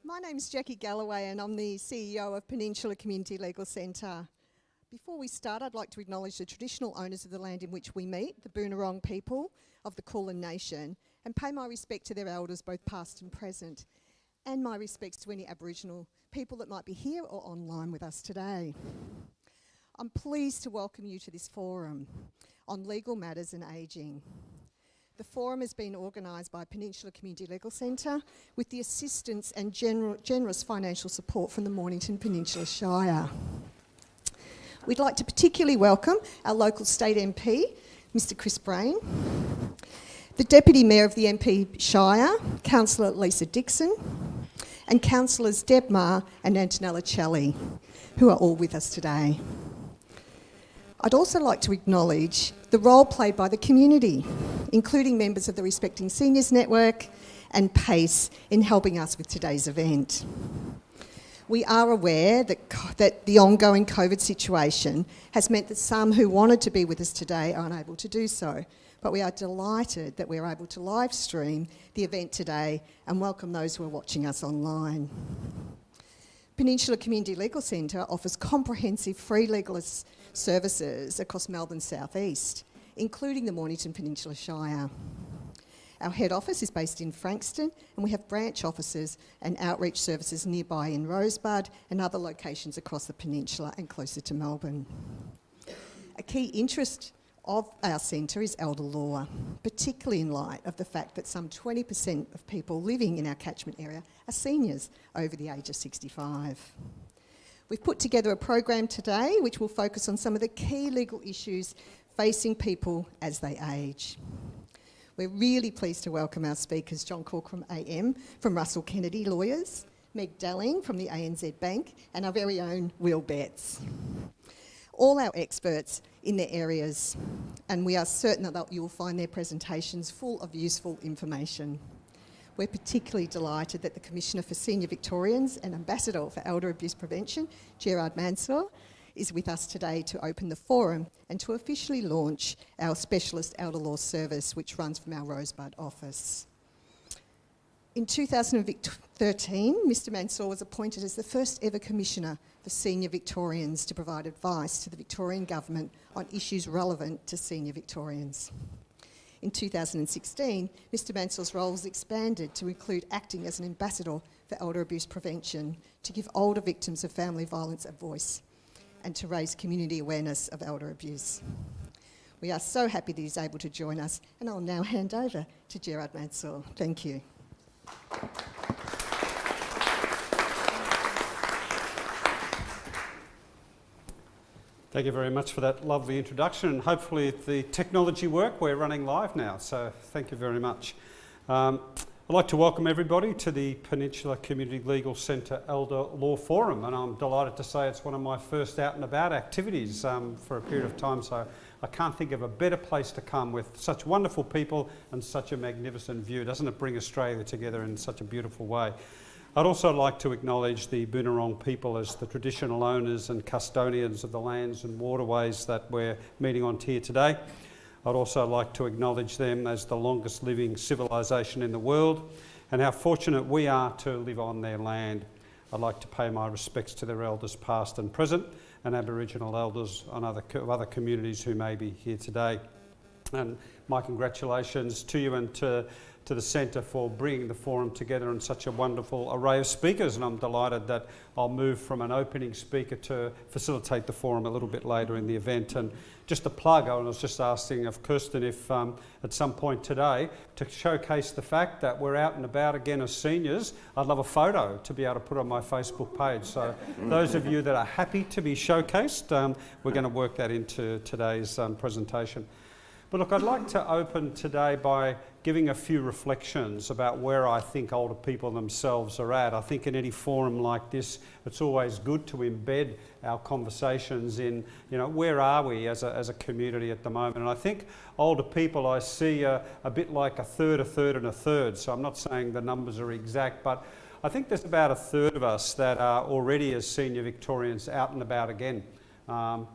My name's Jackie Galloway and I'm the CEO of Peninsula Community Legal Centre. Before we start, I'd like to acknowledge the traditional owners of the land in which we meet, the Boonwurrung people of the Kulin Nation, and pay my respect to their elders, both past and present, and my respects to any Aboriginal people that might be here or online with us today. I'm pleased to welcome you to this forum on legal matters and ageing. The forum has been organised by Peninsula Community Legal Centre with the assistance and generous financial support from the Mornington Peninsula Shire. We'd like to particularly welcome our local state MP, Mr Chris Brain, the Deputy Mayor of the MP Shire, Councillor Lisa Dixon, and Councillors Deb Maher and Antonella Celli, who are all with us today. I'd also like to acknowledge the role played by the community, including members of the Respecting Seniors Network and PACE in helping us with today's event. We are aware that the ongoing COVID situation has meant that some who wanted to be with us today are unable to do so, but we are delighted that we are able to live stream the event today and welcome those who are watching us online. Peninsula Community Legal Centre offers comprehensive free legal services across Melbourne's southeast, including the Mornington Peninsula Shire. Our head office is based in Frankston, and we have branch offices and outreach services nearby in Rosebud and other locations across the peninsula and closer to Melbourne. A key interest of our centre is elder law, particularly in light of the fact that some 20% of people living in our catchment area are seniors over the age of 65. We've put together a program today which will focus on some of the key legal issues facing people as they age. We're really pleased to welcome our speakers, John Corcoran AM from Russell Kennedy Lawyers, Meg Dalling from the ANZ Bank, and our very own Will Betts. All our experts in their areas, and we are certain that you will find their presentations full of useful information. We're particularly delighted that the Commissioner for Senior Victorians and Ambassador for Elder Abuse Prevention, Gerard Mansour, is with us today to open the forum and to officially launch our specialist elder law service, which runs from our Rosebud office. In 2013, Mr Mansour was appointed as the first ever Commissioner for Senior Victorians to provide advice to the Victorian Government on issues relevant to senior Victorians. In 2016, Mr Mansour's role was expanded to include acting as an ambassador for elder abuse prevention to give older victims of family violence a voice and to raise community awareness of elder abuse. We are so happy that he's able to join us, and I'll now hand over to Gerard Mansour. Thank you. Thank you very much for that lovely introduction, and hopefully the technology work. We're running live now, so thank you very much. I'd like to welcome everybody to the Peninsula Community Legal Centre Elder Law Forum, and I'm delighted to say it's one of my first out and about activities for a period of time, so I can't think of a better place to come with such wonderful people and such a magnificent view. Doesn't it bring Australia together in such a beautiful way? I'd also like to acknowledge the Boonwurrung people as the traditional owners and custodians of the lands and waterways that we're meeting on here today. I'd also like to acknowledge them as the longest living civilisation in the world and how fortunate we are to live on their land. I'd like to pay my respects to their elders past and present and Aboriginal elders on other communities who may be here today. And my congratulations to you and to the Centre for bringing the forum together in such a wonderful array of speakers, and I'm delighted that I'll move from an opening speaker to facilitate the forum a little bit later in the event. And just a plug, I was just asking of Kirsten if at some point today to showcase the fact that we're out and about again as seniors, I'd love a photo to be able to put on my Facebook page. So those of you that are happy to be showcased, we're going to work that into today's presentation. But look, I'd like to open today by giving a few reflections about where I think older people themselves are at. I think in any forum like this, it's always good to embed our conversations in, where are we as a community at the moment? And I think older people I see a bit like a third, and a third. So I'm not saying the numbers are exact, but I think there's about a third of us that are already as senior Victorians out and about again.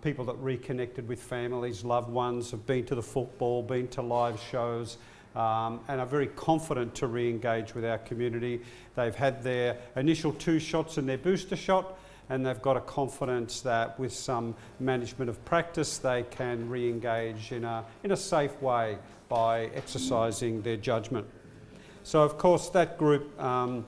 People that reconnected with families, loved ones, have been to the football, been to live shows, and are very confident to re-engage with our community. They've had their initial 2 shots and their booster shot, and they've got a confidence that with some management of practice they can re-engage in a safe way by exercising their judgment. So of course that group are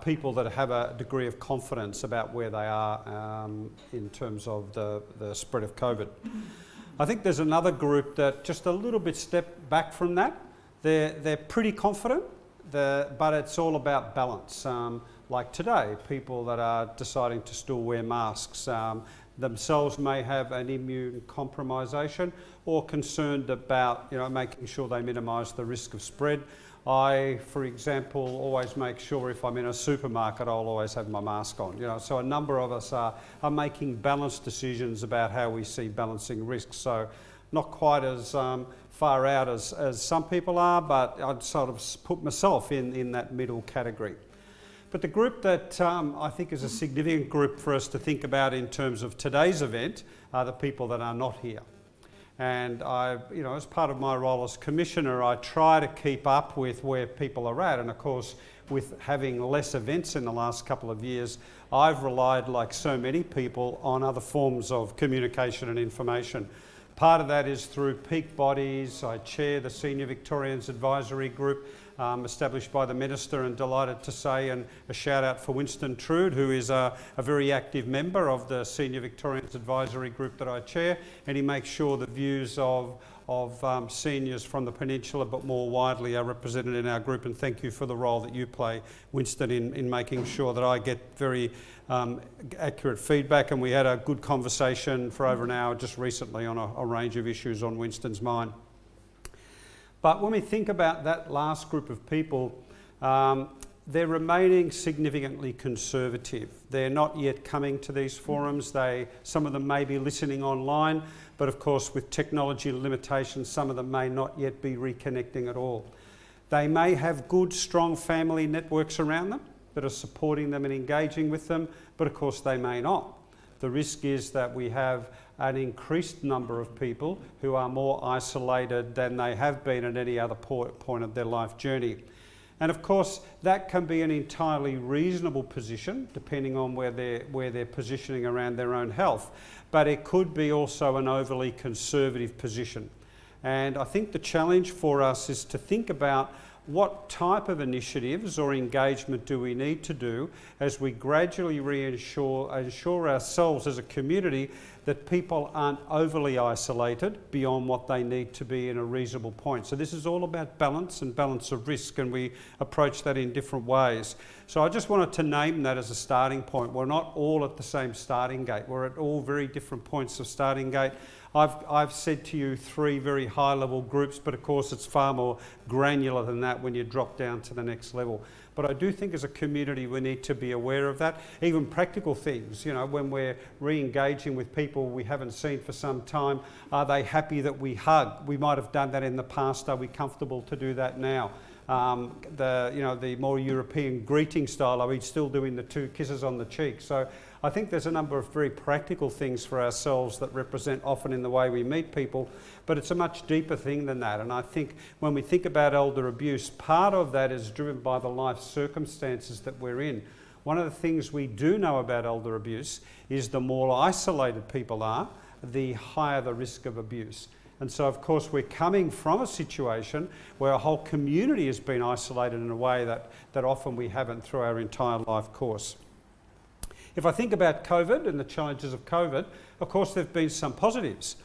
people that have a degree of confidence about where they are in terms of the spread of COVID. I think there's another group that just a little bit step back from that. They're pretty confident, but it's all about balance. Like today, people that are deciding to still wear masks themselves may have an immune compromisation or concerned about making sure they minimise the risk of spread. I, for example, always make sure if I'm in a supermarket, I'll always have my mask on. So a number of us are making balanced decisions about how we see balancing risks. So not quite as far out as some people are, but I'd sort of put myself in that middle category. But the group that I think is a significant group for us to think about in terms of today's event are the people that are not here. And as part of my role as Commissioner, I try to keep up with where people are at. And of course, with having less events in the last couple of years, I've relied, like so many people, on other forms of communication and information. Part of that is through peak bodies. I chair the Senior Victorians Advisory Group, established by the Minister, and delighted to say, and a shout out for Winston Trude, who is a very active member of the Senior Victorians Advisory Group that I chair, and he makes sure the views of seniors from the Peninsula, but more widely, are represented in our group. And thank you for the role that you play, Winston, in making sure that I get very accurate feedback. And we had a good conversation for over an hour just recently on a range of issues on Winston's mind. But when we think about that last group of people, they're remaining significantly conservative. They're not yet coming to these forums. Some of them may be listening online, but of course with technology limitations, some of them may not yet be reconnecting at all. They may have good, strong family networks around them that are supporting them and engaging with them, but of course they may not. The risk is that we have an increased number of people who are more isolated than they have been at any other point of their life journey. And of course, that can be an entirely reasonable position, depending on where they're positioning around their own health. But it could be also an overly conservative position. And I think the challenge for us is to think about what type of initiatives or engagement do we need to do as we gradually ensure ourselves as a community that people aren't overly isolated beyond what they need to be in a reasonable point. So this is all about balance and balance of risk, and we approach that in different ways. So I just wanted to name that as a starting point. We're not all at the same starting gate. We're at all very different points of starting gate. I've said to you 3 very high-level groups, but of course it's far more granular than that when you drop down to the next level. But I do think as a community we need to be aware of that. Even practical things, when we're re-engaging with people we haven't seen for some time, are they happy that we hug? We might have done that in the past. Are we comfortable to do that now? The more European greeting style, are we still doing the 2 kisses on the cheek? So I think there's a number of very practical things for ourselves that represent often in the way we meet people, but it's a much deeper thing than that. And I think when we think about elder abuse, part of that is driven by the life circumstances that we're in. One of the things we do know about elder abuse is the more isolated people are, the higher the risk of abuse. And so, of course, we're coming from a situation where a whole community has been isolated in a way that often we haven't through our entire life course. If I think about COVID and the challenges of COVID, of course, there have been some positives.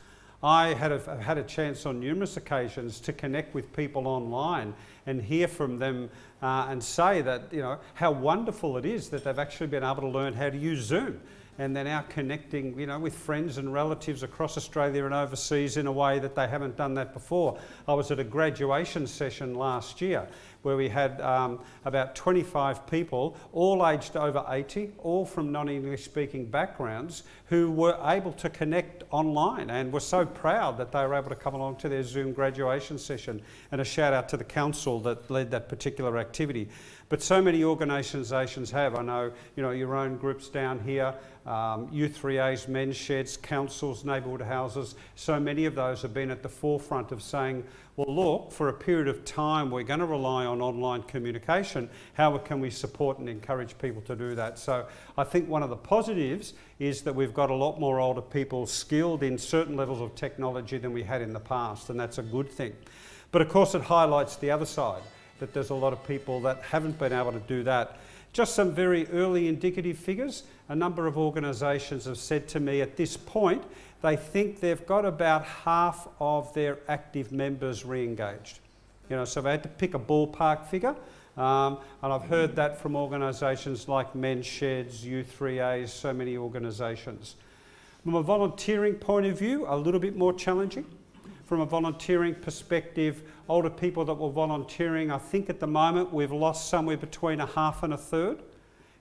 I have had a chance on numerous occasions to connect with people online and hear from them and say that, how wonderful it is that they've actually been able to learn how to use Zoom. And they're now connecting, with friends and relatives across Australia and overseas in a way that they haven't done that before. I was at a graduation session last year where we had about 25 people, all aged over 80, all from non-English speaking backgrounds, who were able to connect online and were so proud that they were able to come along to their Zoom graduation session. And a shout out to the council that led that particular activity. But so many organisations have. I know, your own groups down here, Youth 3As, men's sheds, councils, neighbourhood houses. So many of those have been at the forefront of saying, well, look, for a period of time, we're going to rely on online communication. How can we support and encourage people to do that? So I think one of the positives is that we've got a lot more older people skilled in certain levels of technology than we had in the past, and that's a good thing. But of course, it highlights the other side, that there's a lot of people that haven't been able to do that. Just some very early indicative figures. A number of organisations have said to me at this point, they think they've got about half of their active members re-engaged. You know, so they had to pick a ballpark figure, and I've heard that from organisations like Men's Sheds, U3As, so many organisations. From a volunteering point of view, a little bit more challenging. From a volunteering perspective, older people that were volunteering, I think at the moment we've lost somewhere between a half and a third.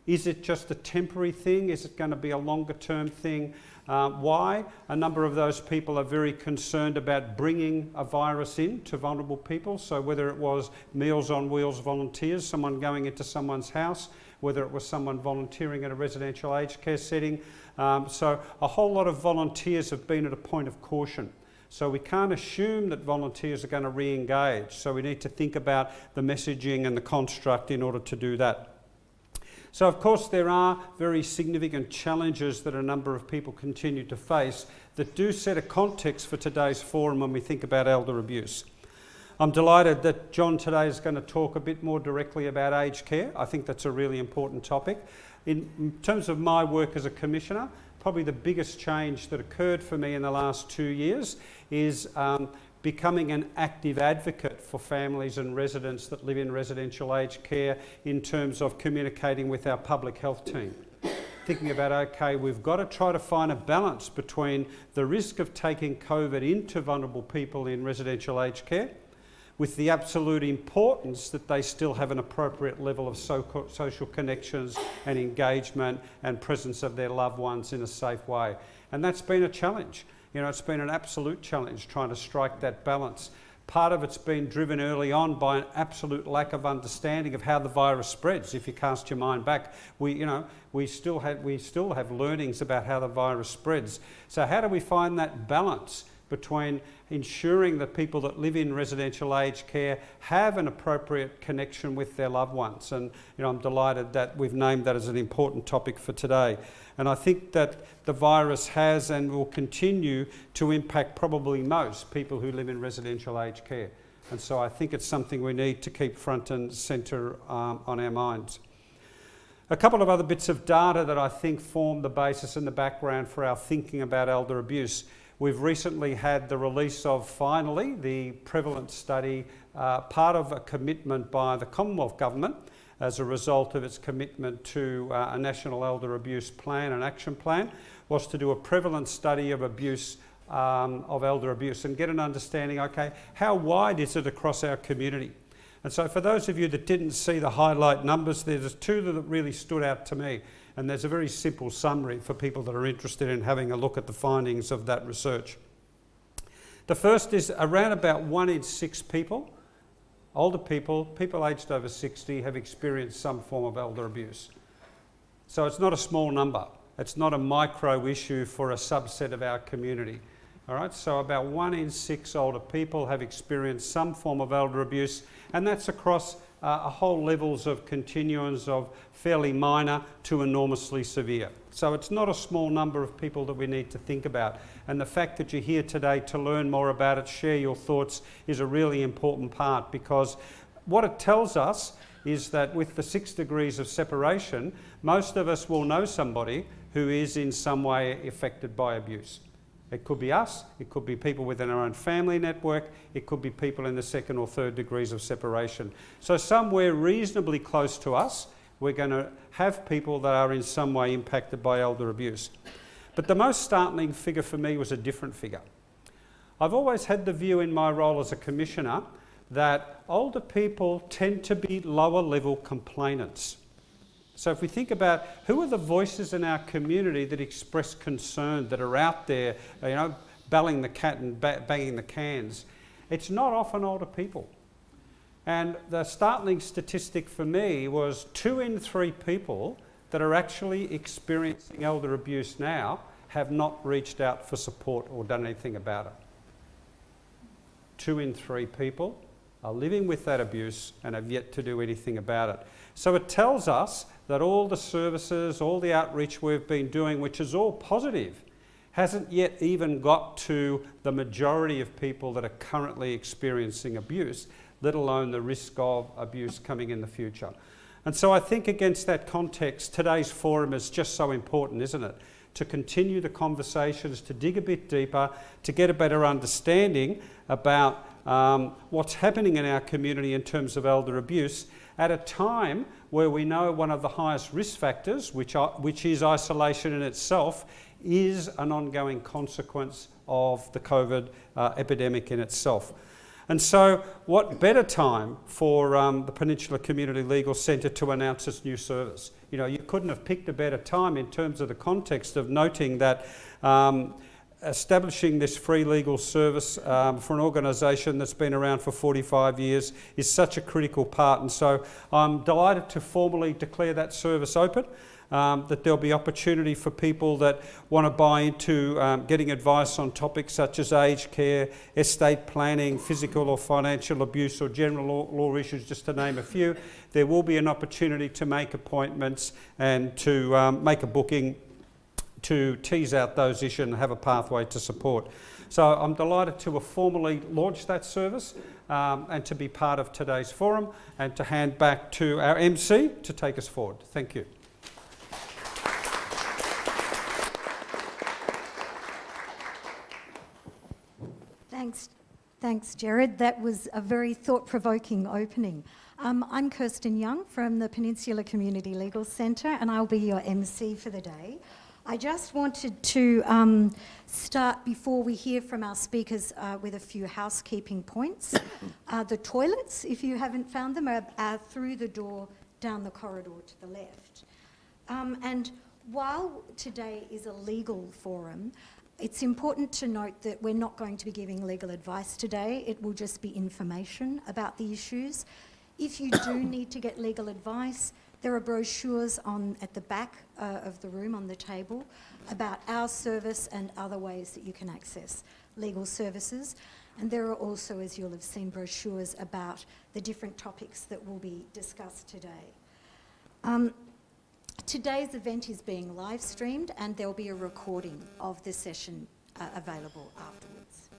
Is it just a temporary thing? Is it going to be a longer term thing? Why? A number of those people are very concerned about bringing a virus in to vulnerable people. So whether it was Meals on Wheels volunteers, someone going into someone's house, whether it was someone volunteering at a residential aged care setting. So a whole lot of volunteers have been at a point of caution. So we can't assume that volunteers are going to re-engage. So we need to think about the messaging and the construct in order to do that. So of course there are very significant challenges that a number of people continue to face that do set a context for today's forum when we think about elder abuse. I'm delighted that John today is going to talk a bit more directly about aged care. I think that's a really important topic. In terms of my work as a commissioner, probably the biggest change that occurred for me in the last 2 years is becoming an active advocate for families and residents that live in residential aged care in terms of communicating with our public health team. Thinking about, okay, we've got to try to find a balance between the risk of taking COVID into vulnerable people in residential aged care with the absolute importance that they still have an appropriate level of social connections and engagement and presence of their loved ones in a safe way. And that's been a challenge. You know, it's been an absolute challenge trying to strike that balance. Part of it's been driven early on by an absolute lack of understanding of how the virus spreads. If you cast your mind back, we still have learnings about how the virus spreads. So how do we find that balance between ensuring that people that live in residential aged care have an appropriate connection with their loved ones? And I'm delighted that we've named that as an important topic for today. And I think that the virus has and will continue to impact probably most people who live in residential aged care. And so I think it's something we need to keep front and centre on our minds. A couple of other bits of data that I think form the basis and the background for our thinking about elder abuse. We've recently had the release of, finally, the prevalence study, part of a commitment by the Commonwealth Government as a result of its commitment to a National Elder Abuse Plan and Action Plan, was to do a prevalence study of abuse, of elder abuse, and get an understanding, okay, how wide is it across our community? And so for those of you that didn't see the highlight numbers, there's two that really stood out to me. And there's a very simple summary for people that are interested in having a look at the findings of that research. The first is around about 1 in 6 people, older people aged over 60, have experienced some form of elder abuse. So it's not a small number. It's not a micro issue for a subset of our community. All right, so about 1 in 6 older people have experienced some form of elder abuse, and that's across a whole levels of continuums of fairly minor to enormously severe. So it's not a small number of people that we need to think about. And the fact that you're here today to learn more about it, share your thoughts, is a really important part, because what it tells us is that with the 6 degrees of separation, most of us will know somebody who is in some way affected by abuse. It could be us, it could be people within our own family network, it could be people in the 2nd or 3rd degrees of separation. So somewhere reasonably close to us, we're going to have people that are in some way impacted by elder abuse. But the most startling figure for me was a different figure. I've always had the view in my role as a commissioner that older people tend to be lower level complainants. So if we think about who are the voices in our community that express concern, that are out there, belling the cat and banging the cans, it's not often older people. And the startling statistic for me was 2 in 3 people that are actually experiencing elder abuse now have not reached out for support or done anything about it. 2 in 3 people are living with that abuse and have yet to do anything about it. So it tells us that all the services, all the outreach we've been doing, which is all positive, hasn't yet even got to the majority of people that are currently experiencing abuse, let alone the risk of abuse coming in the future. And so I think against that context, today's forum is just so important, isn't it? To continue the conversations, to dig a bit deeper, to get a better understanding about what's happening in our community in terms of elder abuse at a time where we know one of the highest risk factors, which is isolation in itself, is an ongoing consequence of the COVID epidemic in itself. And so what better time for the Peninsula Community Legal Centre to announce its new service? You know, you couldn't have picked a better time in terms of the context of noting that establishing this free legal service for an organisation that's been around for 45 years is such a critical part. And so I'm delighted to formally declare that service open. That there'll be opportunity for people that want to buy into getting advice on topics such as aged care, estate planning, physical or financial abuse or general law issues, just to name a few. There will be an opportunity to make appointments and to make a booking to tease out those issues and have a pathway to support. So I'm delighted to have formally launched that service and to be part of today's forum and to hand back to our MC to take us forward. Thank you. Thanks, Jared. That was a very thought-provoking opening. I'm Kirsten Young from the Peninsula Community Legal Centre, and I'll be your MC for the day. I just wanted to start, before we hear from our speakers, with a few housekeeping points. The toilets, if you haven't found them, are through the door down the corridor to the left. And while today is a legal forum, it's important to note that we're not going to be giving legal advice today. It will just be information about the issues. If you do need to get legal advice, there are brochures at the back of the room on the table about our service and other ways that you can access legal services. And there are also, as you'll have seen, brochures about the different topics that will be discussed today. Today's event is being live streamed and there'll be a recording of the session available afterwards.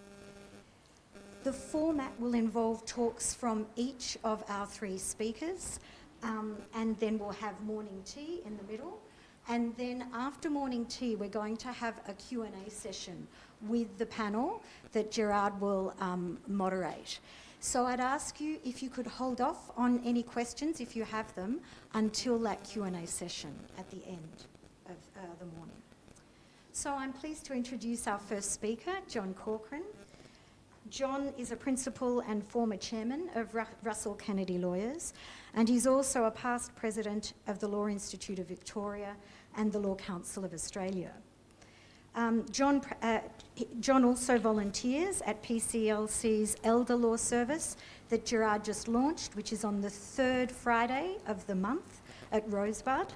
The format will involve talks from each of our 3 speakers, and then we'll have morning tea in the middle. And then after morning tea, we're going to have a Q&A session with the panel that Gerard will moderate. So I'd ask you if you could hold off on any questions, if you have them, until that Q&A session at the end of the morning. So I'm pleased to introduce our first speaker, John Corcoran. John is a principal and former chairman of Russell Kennedy Lawyers, and he's also a past president of the Law Institute of Victoria and the Law Council of Australia. John also volunteers at PCLC's Elder Law Service that Gerard just launched, which is on the 3rd Friday of the month at Rosebud.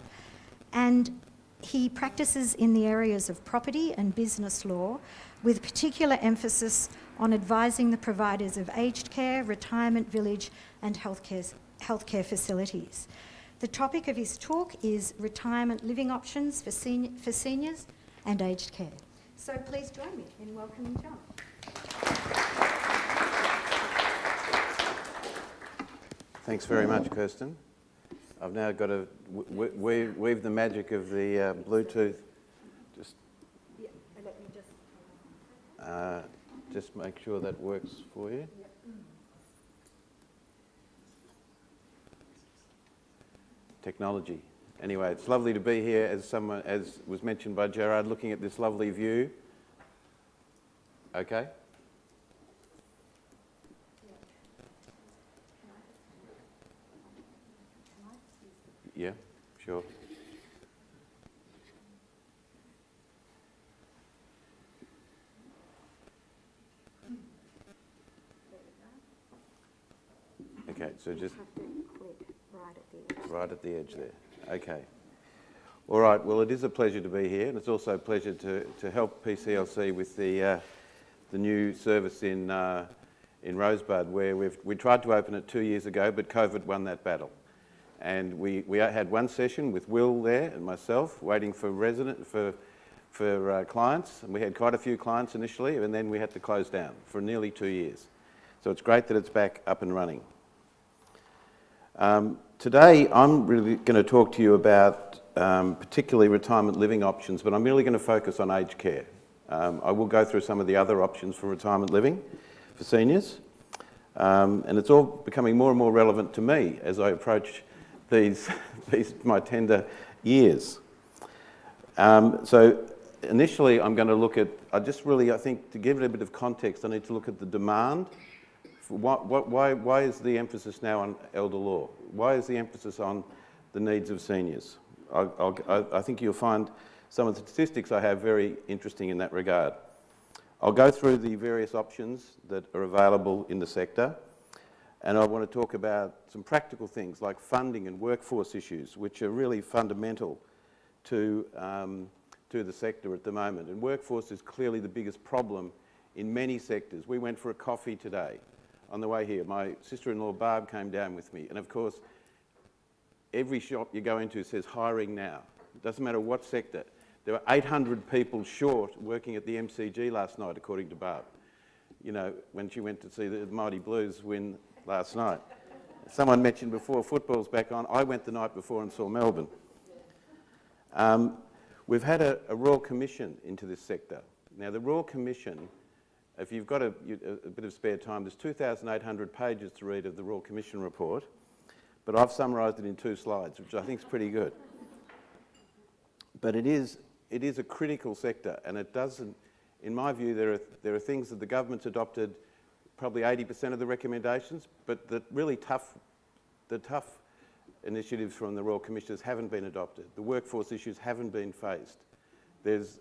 And he practices in the areas of property and business law, with particular emphasis on advising the providers of aged care, retirement village and healthcare facilities. The topic of his talk is retirement living options for seniors and aged care. So please join me in welcoming John. Thanks very much, Kirsten. I've now got to weave the magic of the Bluetooth. Just make sure that works for you. Yep. Technology. Anyway, it's lovely to be here, as was mentioned by Gerard, looking at this lovely view. Okay? Yeah, sure. Okay, so just right at the edge there. Okay. All right, well, it is a pleasure to be here, and it's also a pleasure to help PCLC with the new service in in Rosebud, where we tried to open it 2 years ago, but COVID won that battle. And we had one session with Will there and myself waiting for clients, and we had quite a few clients initially, and then we had to close down for nearly 2 years. So it's great that it's back up and running. Today I'm really going to talk to you about particularly retirement living options, but I'm really going to focus on aged care. I will go through some of the other options for retirement living for seniors, and it's all becoming more and more relevant to me as I approach these my tender years. So initially I'm going to look at, I think to give it a bit of context, I need to look at the demand. Why is the emphasis now on elder law? Why is the emphasis on the needs of seniors? I think you'll find some of the statistics I have very interesting in that regard. I'll go through the various options that are available in the sector, and I want to talk about some practical things like funding and workforce issues, which are really fundamental to the sector at the moment. And workforce is clearly the biggest problem in many sectors. We went for a coffee today on the way here. My sister-in-law Barb came down with me, and of course every shop you go into says hiring now. It doesn't matter what sector. There were 800 people short working at the MCG last night, according to Barb. You know, when she went to see the Mighty Blues win last night. Someone mentioned before, football's back on. I went the night before and saw Melbourne. We've had a Royal Commission into this sector. Now, the Royal Commission, if you've got a bit of spare time, there's 2,800 pages to read of the Royal Commission report, but I've summarised it in 2 slides, which I think is pretty good. But it is a critical sector, and it doesn't, in my view, there are things that the government's adopted, probably 80% of the recommendations, but the tough initiatives from the Royal Commissioners haven't been adopted. The workforce issues haven't been faced. There's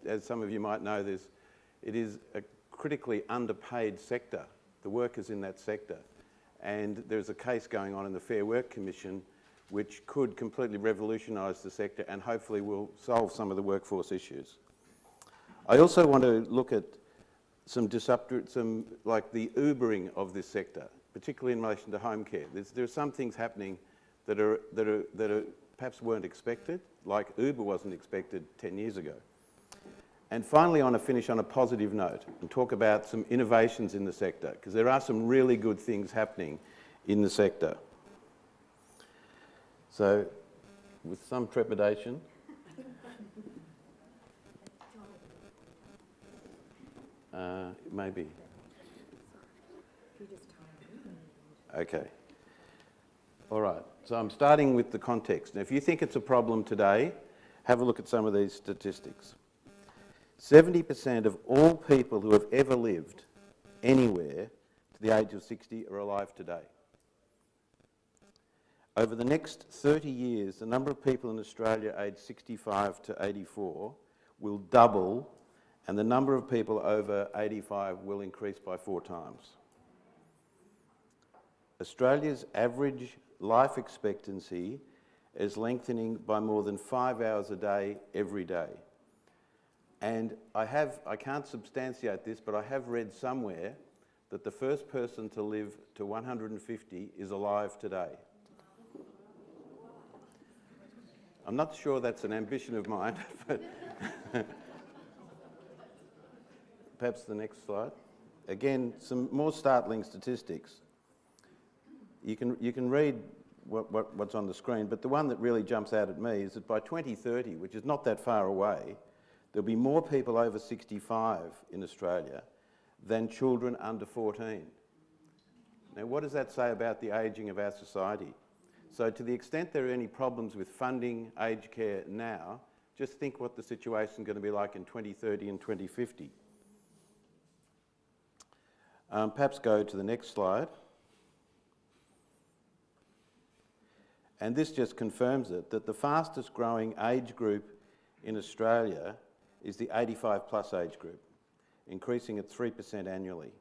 as some of you might know, it is a critically underpaid sector, the workers in that sector. And there's a case going on in the Fair Work Commission which could completely revolutionise the sector and hopefully will solve some of the workforce issues. I also want to look at some like the Ubering of this sector, particularly in relation to home care. There are some things happening that are perhaps weren't expected, like Uber wasn't expected 10 years ago. And finally, I want to finish on a positive note and talk about some innovations in the sector, because there are some really good things happening in the sector. So, with some trepidation, maybe. Okay. All right. So I'm starting with the context. Now, if you think it's a problem today, have a look at some of these statistics. 70% of all people who have ever lived anywhere to the age of 60 are alive today. Over the next 30 years, the number of people in Australia aged 65 to 84 will double, and the number of people over 85 will increase by 4 times. Australia's average life expectancy is lengthening by more than 5 hours a day every day. And I can't substantiate this, but I have read somewhere that the first person to live to 150 is alive today. I'm not sure that's an ambition of mine, but perhaps the next slide. Again, some more startling statistics. You can read what's on the screen, but the one that really jumps out at me is that by 2030, which is not that far away, there'll be more people over 65 in Australia than children under 14. Now, what does that say about the ageing of our society? So to the extent there are any problems with funding aged care now, just think what the situation is going to be like in 2030 and 2050. Perhaps go to the next slide. And this just confirms it, that the fastest growing age group in Australia is the 85 plus age group, increasing at 3% annually.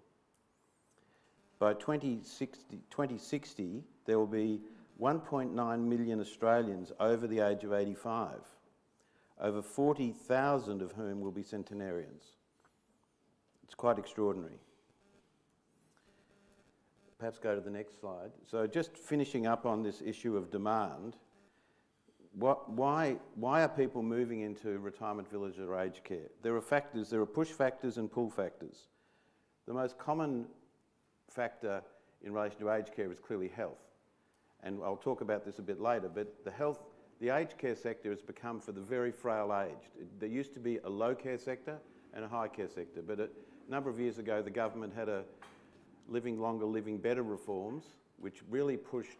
By 2060, there will be 1.9 million Australians over the age of 85, over 40,000 of whom will be centenarians. It's quite extraordinary. perhaps go to the next slide. So just finishing up on this issue of demand, why are people moving into retirement village or aged care? There are factors, there are push factors and pull factors. The most common factor in relation to aged care is clearly health. And I'll talk about this a bit later, but the aged care sector has become for the very frail aged. There used to be a low care sector and a high care sector, but a number of years ago the government had a living longer, living better reforms, which really pushed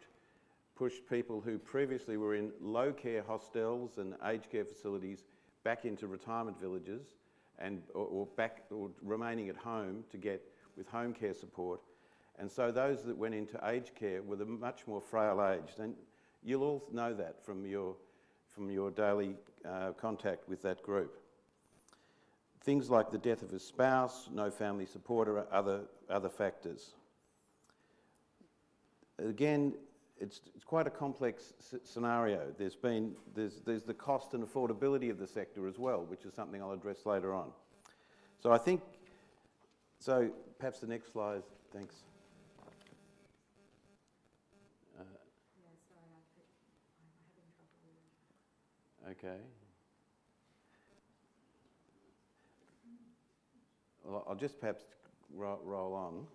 people who previously were in low care hostels and aged care facilities back into retirement villages or remaining at home to get with home care support. And so those that went into aged care were the much more frail aged. And you'll all know that from your daily contact with that group. Things like the death of a spouse, no family support are other factors. Again, it's quite a complex scenario. There's the cost and affordability of the sector as well, which is something I'll address later on. So perhaps the next slide, thanks. Okay. Well, I'll just perhaps roll on.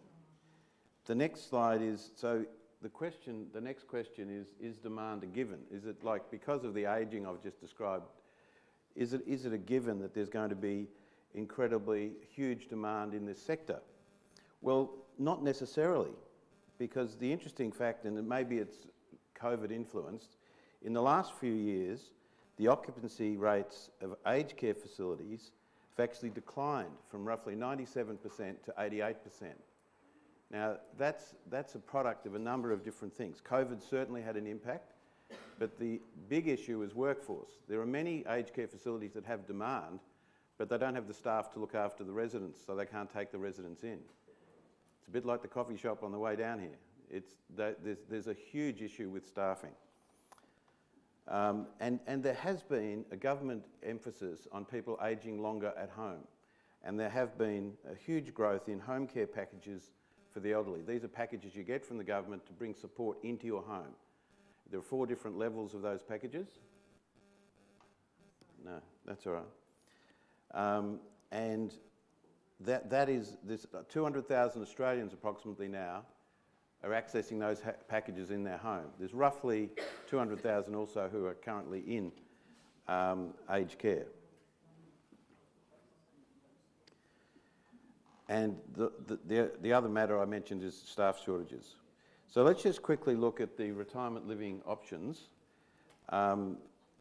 The next slide is, so the next question is demand a given? Is it like, because of the ageing I've just described, is it a given that there's going to be incredibly huge demand in this sector? Well, not necessarily, because the interesting fact, and maybe it's COVID influenced, in the last few years, the occupancy rates of aged care facilities have actually declined from roughly 97% to 88%. Now, that's a product of a number of different things. COVID certainly had an impact, but the big issue is workforce. There are many aged care facilities that have demand, but they don't have the staff to look after the residents, so they can't take the residents in. It's a bit like the coffee shop on the way down here. There's a huge issue with staffing. And there has been a government emphasis on people ageing longer at home. And there have been a huge growth in home care packages for the elderly. These are packages you get from the government to bring support into your home. There are 4 different levels of those packages. No, that's all right. And that is, this 200,000 Australians approximately now are accessing those packages in their home. There's roughly 200,000 also who are currently in aged care. And the other matter I mentioned is staff shortages. So let's just quickly look at the retirement living options. Now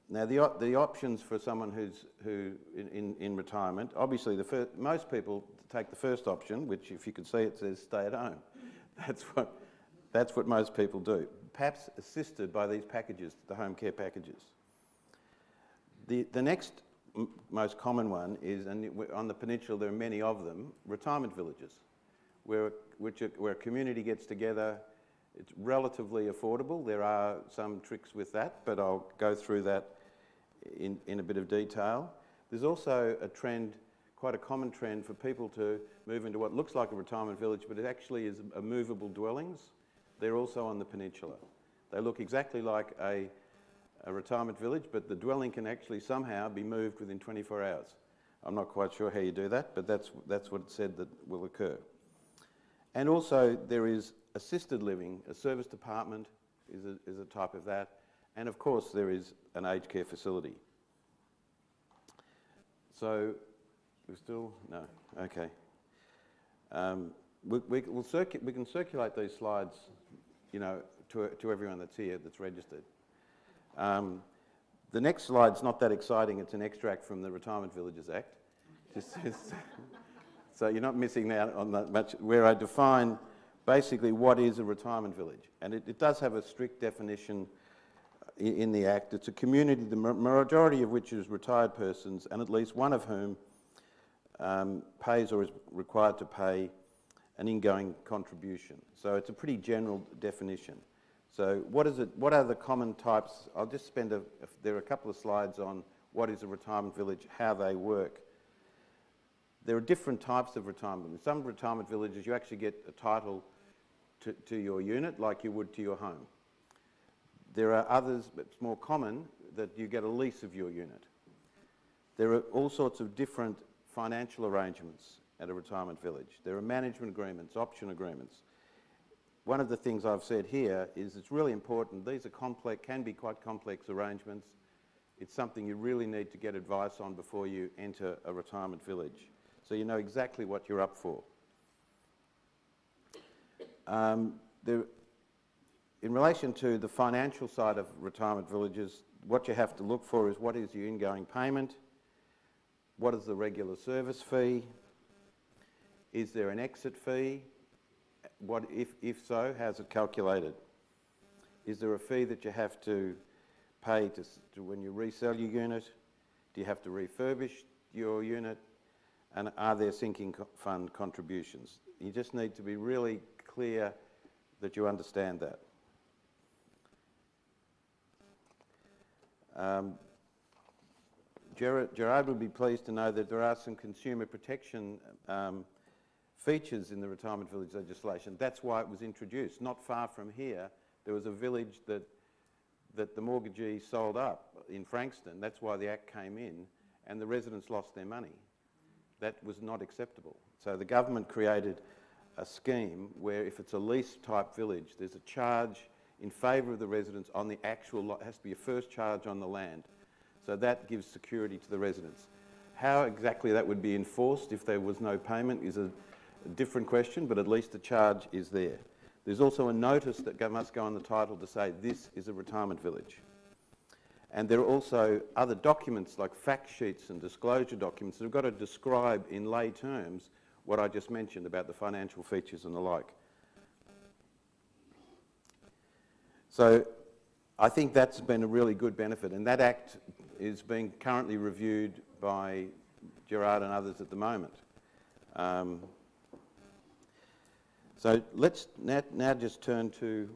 the options for someone who's in retirement, obviously most people take the first option, which if you can see it says stay at home. That's what most people do, perhaps assisted by these packages, the home care packages. The next most common one is, and on the peninsula there are many of them, retirement villages, where a community gets together. It's relatively affordable. There are some tricks with that, but I'll go through that in a bit of detail. There's also a trend, quite a common trend, for people to move into what looks like a retirement village, but it actually is a movable dwellings. They're also on the peninsula. They look exactly like a retirement village, but the dwelling can actually somehow be moved within 24 hours. I'm not quite sure how you do that, but that's what it said that will occur. And also there is assisted living. A service department is a type of that. And of course there is an aged care facility. So, we're still, no, okay. We can circulate these slides, you know, to everyone that's here, that's registered. The next slide's not that exciting. It's an extract from the Retirement Villages Act. So you're not missing out on that much, where I define basically what is a retirement village. And it does have a strict definition in the Act. It's a community, the majority of which is retired persons, and at least one of whom pays or is required to pay an ingoing contribution. So it's a pretty general definition. So what is it? What are the common types? I'll just spend there are a couple of slides on what is a retirement village, how they work. There are different types of retirement villages. Some retirement villages you actually get a title to your unit like you would to your home. There are others, but it's more common, that you get a lease of your unit. There are all sorts of different financial arrangements at a retirement village. There are management agreements, option agreements. One of the things I've said here is it's really important. These are complex, can be quite complex arrangements. It's something you really need to get advice on before you enter a retirement village, so you know exactly what you're up for. In relation to the financial side of retirement villages, what you have to look for is what is your ingoing payment, what is the regular service fee, is there an exit fee, what if so, how's it calculated? Is there a fee that you have to pay to when you resell your unit? Do you have to refurbish your unit? And are there sinking fund contributions? You just need to be really clear that you understand that. Gerard would be pleased to know that there are some consumer protection features in the retirement village legislation. That's why it was introduced. Not far from here, there was a village that the mortgagee sold up in Frankston. That's why the Act came in, and the residents lost their money. That was not acceptable. So the government created a scheme where if it's a lease-type village, there's a charge in favour of the residents on the actual lot. It has to be a first charge on the land. So that gives security to the residents. How exactly that would be enforced if there was no payment is a different question, but at least the charge is there. There's also a notice that must go on the title to say this is a retirement village. And there are also other documents like fact sheets and disclosure documents that have got to describe in lay terms what I just mentioned about the financial features and the like. So I think that's been a really good benefit, and that Act is being currently reviewed by Gerard and others at the moment. So let's now just turn to,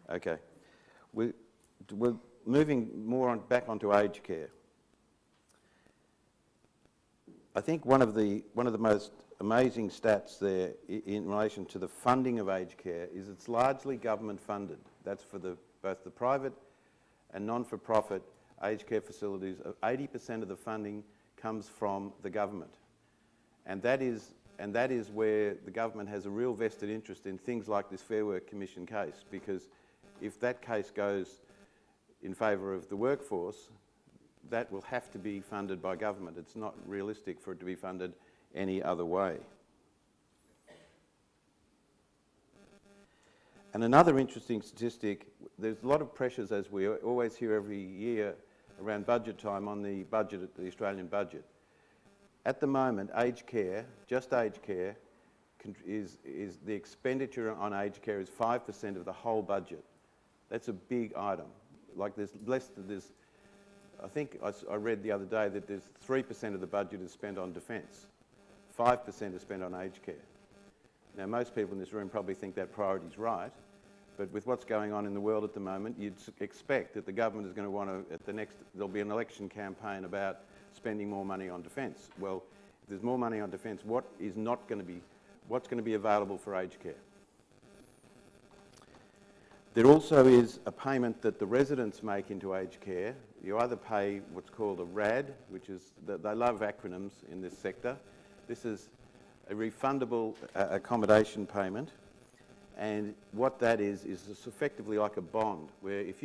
okay. We're moving more back onto aged care. I think one of the most amazing stats there in relation to the funding of aged care is it's largely government funded. That's for both the private and non-for-profit aged care facilities. 80% of the funding comes from the government, and that is where the government has a real vested interest in things like this Fair Work Commission case, because if that case goes in favour of the workforce, that will have to be funded by government. It's not realistic for it to be funded any other way. And another interesting statistic, there's a lot of pressures, as we always hear every year around budget time, on the budget, the Australian budget. At the moment, aged care, just aged care, is the expenditure on aged care is 5% of the whole budget. That's a big item. Like I think I read the other day that there's 3% of the budget is spent on defence. 5% is spent on aged care. Now, most people in this room probably think that priority is right, but with what's going on in the world at the moment, you'd expect that the government is going to want to, there'll be an election campaign about spending more money on defence. Well, if there's more money on defence, what's going to be available for aged care? There also is a payment that the residents make into aged care. You either pay what's called a RAD, which is, they love acronyms in this sector. This is a refundable accommodation payment, and what that is it's effectively like a bond, where if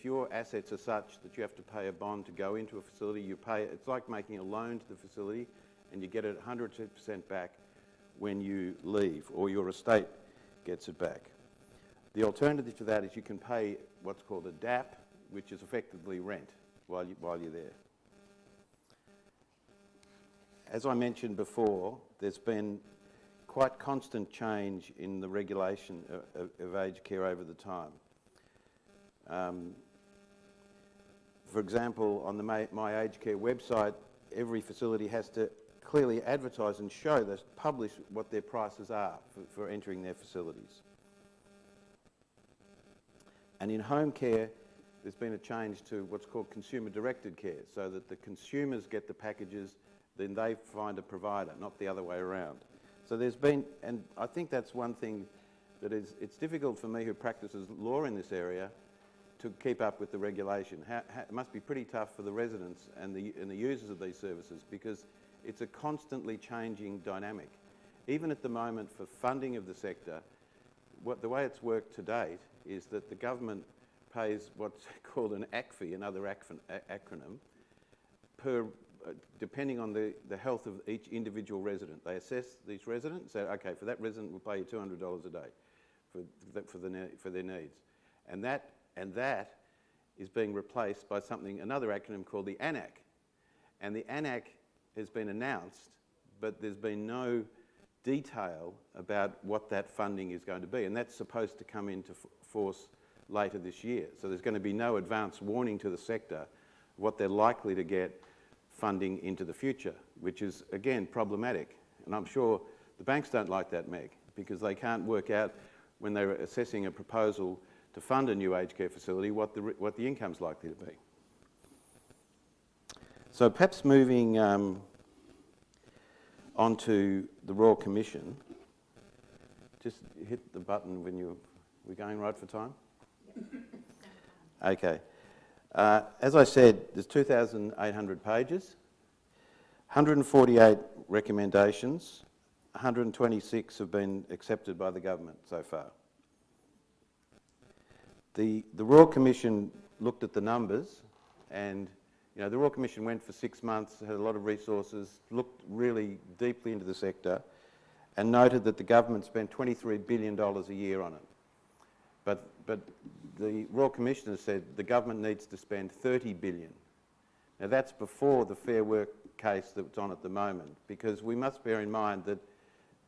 your assets are such that you have to pay a bond to go into a facility, you pay, it's like making a loan to the facility, and you get it 100% back when you leave, or your estate gets it back. The alternative to that is you can pay what's called a DAP, which is effectively rent while you're there. As I mentioned before, there's been quite constant change in the regulation of aged care over the time. For example, on the My Aged Care website, every facility has to clearly advertise and show, publish what their prices are for entering their facilities. And in home care, there's been a change to what's called consumer-directed care, so that the consumers get the packages, then they find a provider, not the other way around. So there's been, and I think that's one thing that it's difficult for me, who practices law in this area, to keep up with the regulation. It must be pretty tough for the residents and the users of these services, because it's a constantly changing dynamic. Even at the moment, for funding of the sector, the way it's worked to date is that the government pays what's called an ACFI, another acronym, depending on the health of each individual resident. They assess each resident and say, okay, for that resident we'll pay you $200 a day for their needs. And that is being replaced by another acronym called the ANAC. And the ANAC has been announced, but there's been no detail about what that funding is going to be. And that's supposed to come into force later this year. So there's going to be no advance warning to the sector what they're likely to get funding into the future, which is, again, problematic. And I'm sure the banks don't like that, Meg, because they can't work out when they're assessing a proposal to fund a new aged care facility what the income's likely to be. So perhaps moving on to the Royal Commission. Just hit the button when we're going right for time? Okay. As I said, there's 2,800 pages, 148 recommendations, 126 have been accepted by the government so far. The Royal Commission looked at the numbers, and the Royal Commission went for 6 months, had a lot of resources, looked really deeply into the sector, and noted that the government spent $23 billion a year on it. But the Royal Commissioner said the government needs to spend $30 billion. Now that's before the Fair Work case that's on at the moment, because we must bear in mind that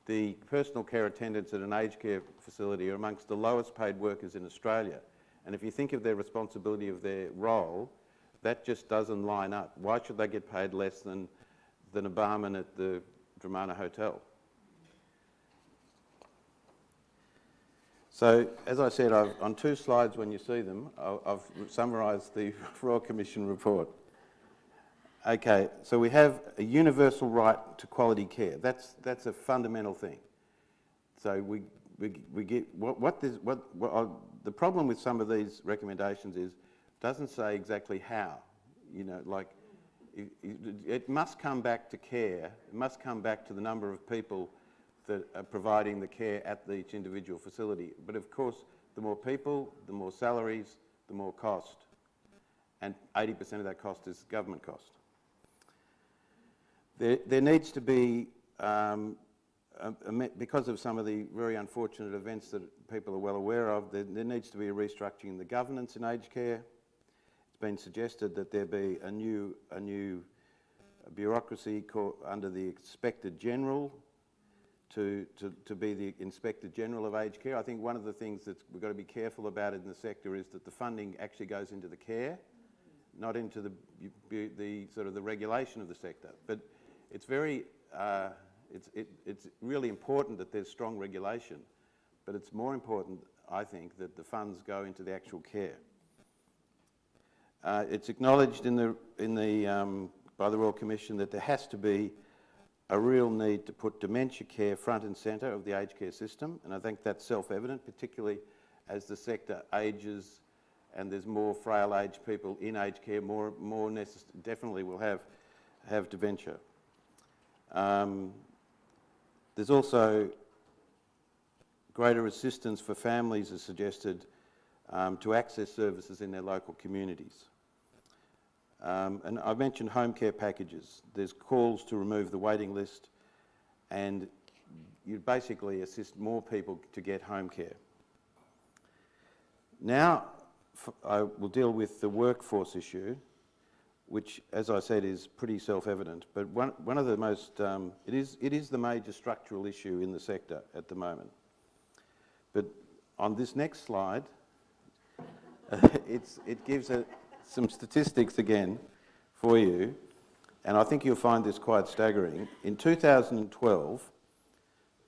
the personal care attendants at an aged care facility are amongst the lowest paid workers in Australia. And if you think of their responsibility of their role, that just doesn't line up. Why should they get paid less than a barman at the Dramana Hotel? So, as I said, on 2 slides when you see them, I've summarised the Royal Commission report. Okay, so we have a universal right to quality care. That's a fundamental thing. So we get the problem with some of these recommendations is it doesn't say exactly how. It must come back to care. It must come back to the number of people that are providing the care at each individual facility. But of course, the more people, the more salaries, the more cost. And 80% of that cost is government cost. There needs to be, because of some of the very unfortunate events that people are well aware of, there needs to be a restructuring in the governance in aged care. It's been suggested that there be a new bureaucracy under the Inspector General to be the Inspector General of aged care. I think one of the things that we've got to be careful about in the sector is that the funding actually goes into the care, not into the sort of the regulation of the sector. But it's it's really important that there's strong regulation, but it's more important, I think, that the funds go into the actual care. It's acknowledged by the Royal Commission that there has to be a real need to put dementia care front and centre of the aged care system, and I think that's self-evident, particularly as the sector ages and there's more frail aged people in aged care, definitely will have dementia. There's also greater assistance for families is suggested to access services in their local communities. And I mentioned home care packages. There's calls to remove the waiting list, and you basically assist more people to get home care. Now I will deal with the workforce issue, which, as I said, is pretty self-evident. But one of the most, it is the major structural issue in the sector at the moment. But on this next slide, it gives some statistics again for you, and I think you'll find this quite staggering. In 2012,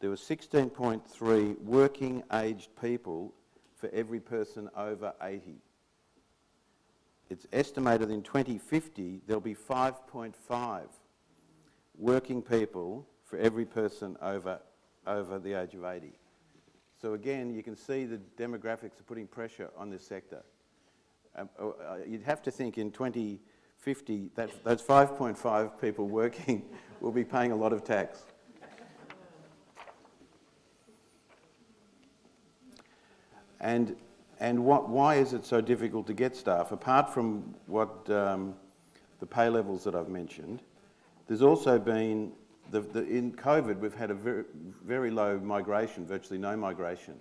there were 16.3 working aged people for every person over 80. It's estimated in 2050 there'll be 5.5 working people for every person over the age of 80. So again, you can see the demographics are putting pressure on this sector. You'd have to think in 2050 that those 5.5 people working will be paying a lot of tax. And why is it so difficult to get staff? Apart from what the pay levels that I've mentioned, there's also been, in COVID, we've had a very, very low migration, virtually no migration.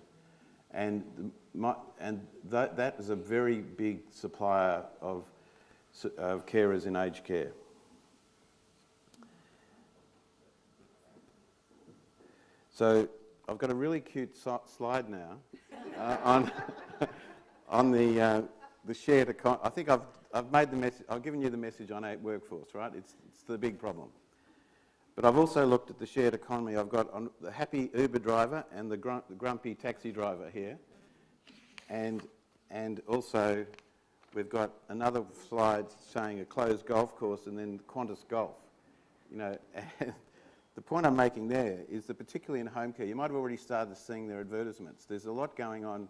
And that is a very big supplier of carers in aged care. So I've got a really cute slide now on the shared economy. I think I've made the message. I've given you the message on workforce, right? It's the big problem. But I've also looked at the shared economy. I've got the happy Uber driver and the grumpy taxi driver here, and also we've got another slide saying a closed golf course and then Qantas Golf. You know, the point I'm making there is that particularly in home care, you might have already started seeing their advertisements. There's a lot going on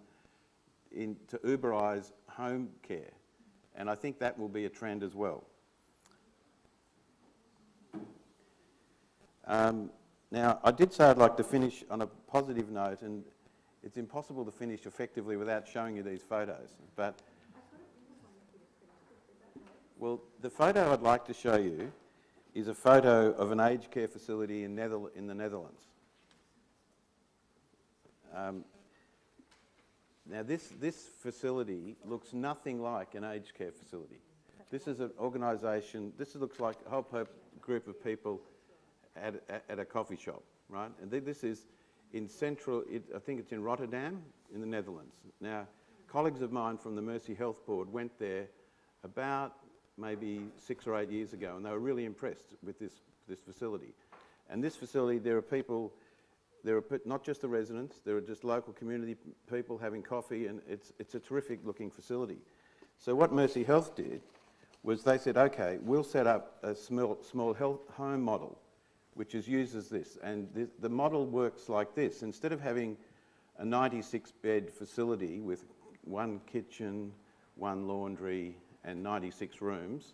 to Uberise home care, and I think that will be a trend as well. Now, I did say I'd like to finish on a positive note, and it's impossible to finish effectively without showing you these photos. But, well, the photo I'd like to show you is a photo of an aged care facility in the Netherlands. Now, this facility looks nothing like an aged care facility. This is an organisation. This looks like a whole group of people at a coffee shop, right? And this is in central, I think it's in Rotterdam, in the Netherlands. Now, colleagues of mine from the Mercy Health Board went there about maybe 6 or 8 years ago, and they were really impressed with this facility. And this facility, there are people, there are not just the residents, there are just local community people having coffee, and it's a terrific looking facility. So what Mercy Health did was they said, okay, we'll set up a small health home model, which uses this. And the model works like this. Instead of having a 96-bed facility with 1 kitchen, 1 laundry, and 96 rooms,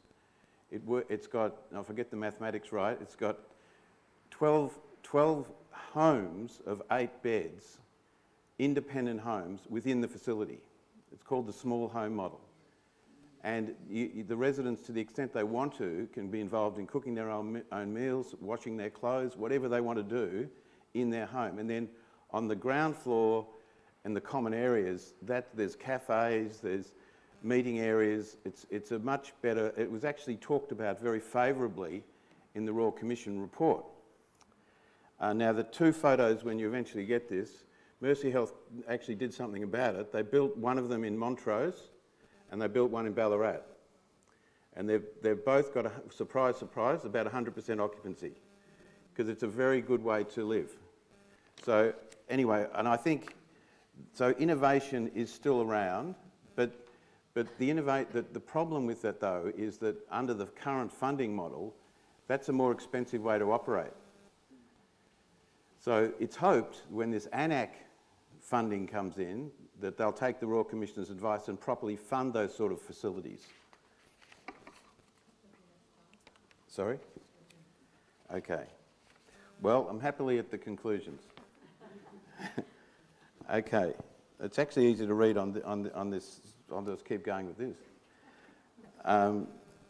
it's got, I'll forget the mathematics right, it's got 12 homes of 8 beds, independent homes within the facility. It's called the small home model. And the residents, to the extent they want to, can be involved in cooking their own meals, washing their clothes, whatever they want to do in their home. And then on the ground floor and the common areas, there's cafes, there's meeting areas. It's a much better, it was actually talked about very favourably in the Royal Commission report. Now, the 2 photos, when you eventually get this, Mercy Health actually did something about it. They built one of them in Montrose, and they built one in Ballarat. And they've both got, surprise, surprise, about 100% occupancy, because it's a very good way to live. So anyway, and I think, so innovation is still around, but the problem with that though is that under the current funding model, that's a more expensive way to operate. So it's hoped when this ANAC funding comes in, that they'll take the Royal Commissioner's advice and properly fund those sort of facilities. Sorry? Okay. Well, I'm happily at the conclusions. Okay. It's actually easy to read on this. I'll just keep going with this.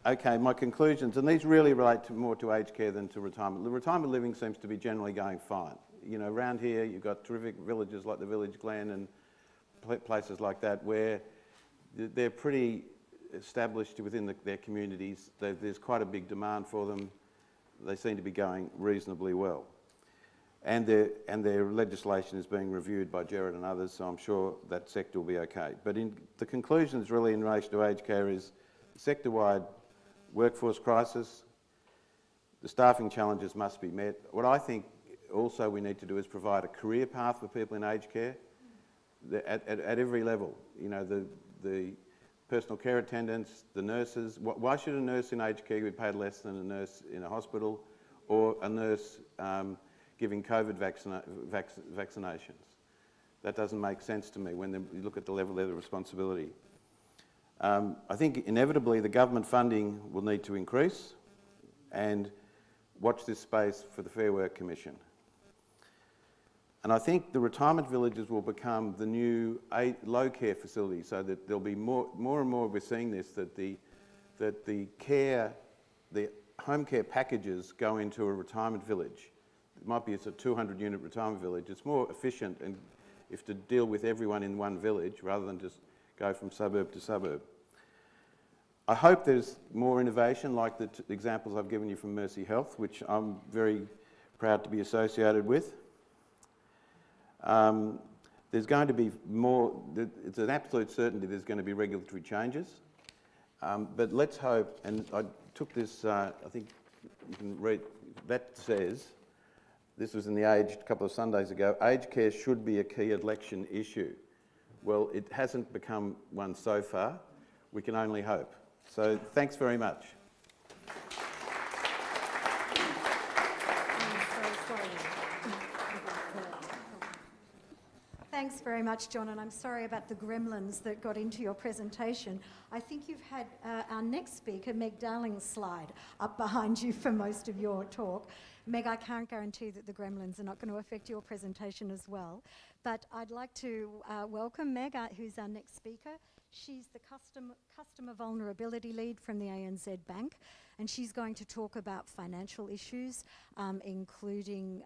Okay, my conclusions, and these really relate more to aged care than to retirement. The retirement living seems to be generally going fine. You know, around here you've got terrific villages like the Village Glen and places like that where they're pretty established within their communities. There's quite a big demand for them. They seem to be going reasonably well. And their legislation is being reviewed by Gerard and others, so I'm sure that sector will be okay. But the conclusions really in relation to aged care is sector-wide workforce crisis, the staffing challenges must be met. What I think also we need to do is provide a career path for people in aged care at every level. You know, the personal care attendants, the nurses. Why should a nurse in aged care be paid less than a nurse in a hospital or a nurse giving COVID vaccinations? That doesn't make sense to me when you look at the level of the responsibility. I think inevitably the government funding will need to increase, and watch this space for the Fair Work Commission. And I think the retirement villages will become the new low care facilities, so that there'll be more and more we're seeing this, that the home care packages go into a retirement village. It might be it's a 200 unit retirement village. It's more efficient and if to deal with everyone in one village rather than just go from suburb to suburb. I hope there's more innovation like the examples I've given you from Mercy Health, which I'm very proud to be associated with. There's going to be more, it's an absolute certainty there's going to be regulatory changes. But let's hope, and I took this, I think you can read, that says, this was in The Age a couple of Sundays ago, aged care should be a key election issue. Well, it hasn't become one so far. We can only hope. So thanks very much. Thanks very much, John, and I'm sorry about the gremlins that got into your presentation. I think you've had our next speaker, Meg Darling's slide up behind you for most of your talk. Meg, I can't guarantee that the gremlins are not going to affect your presentation as well, but I'd like to welcome Meg, who's our next speaker. She's the Customer Vulnerability Lead from the ANZ Bank, and she's going to talk about financial issues, including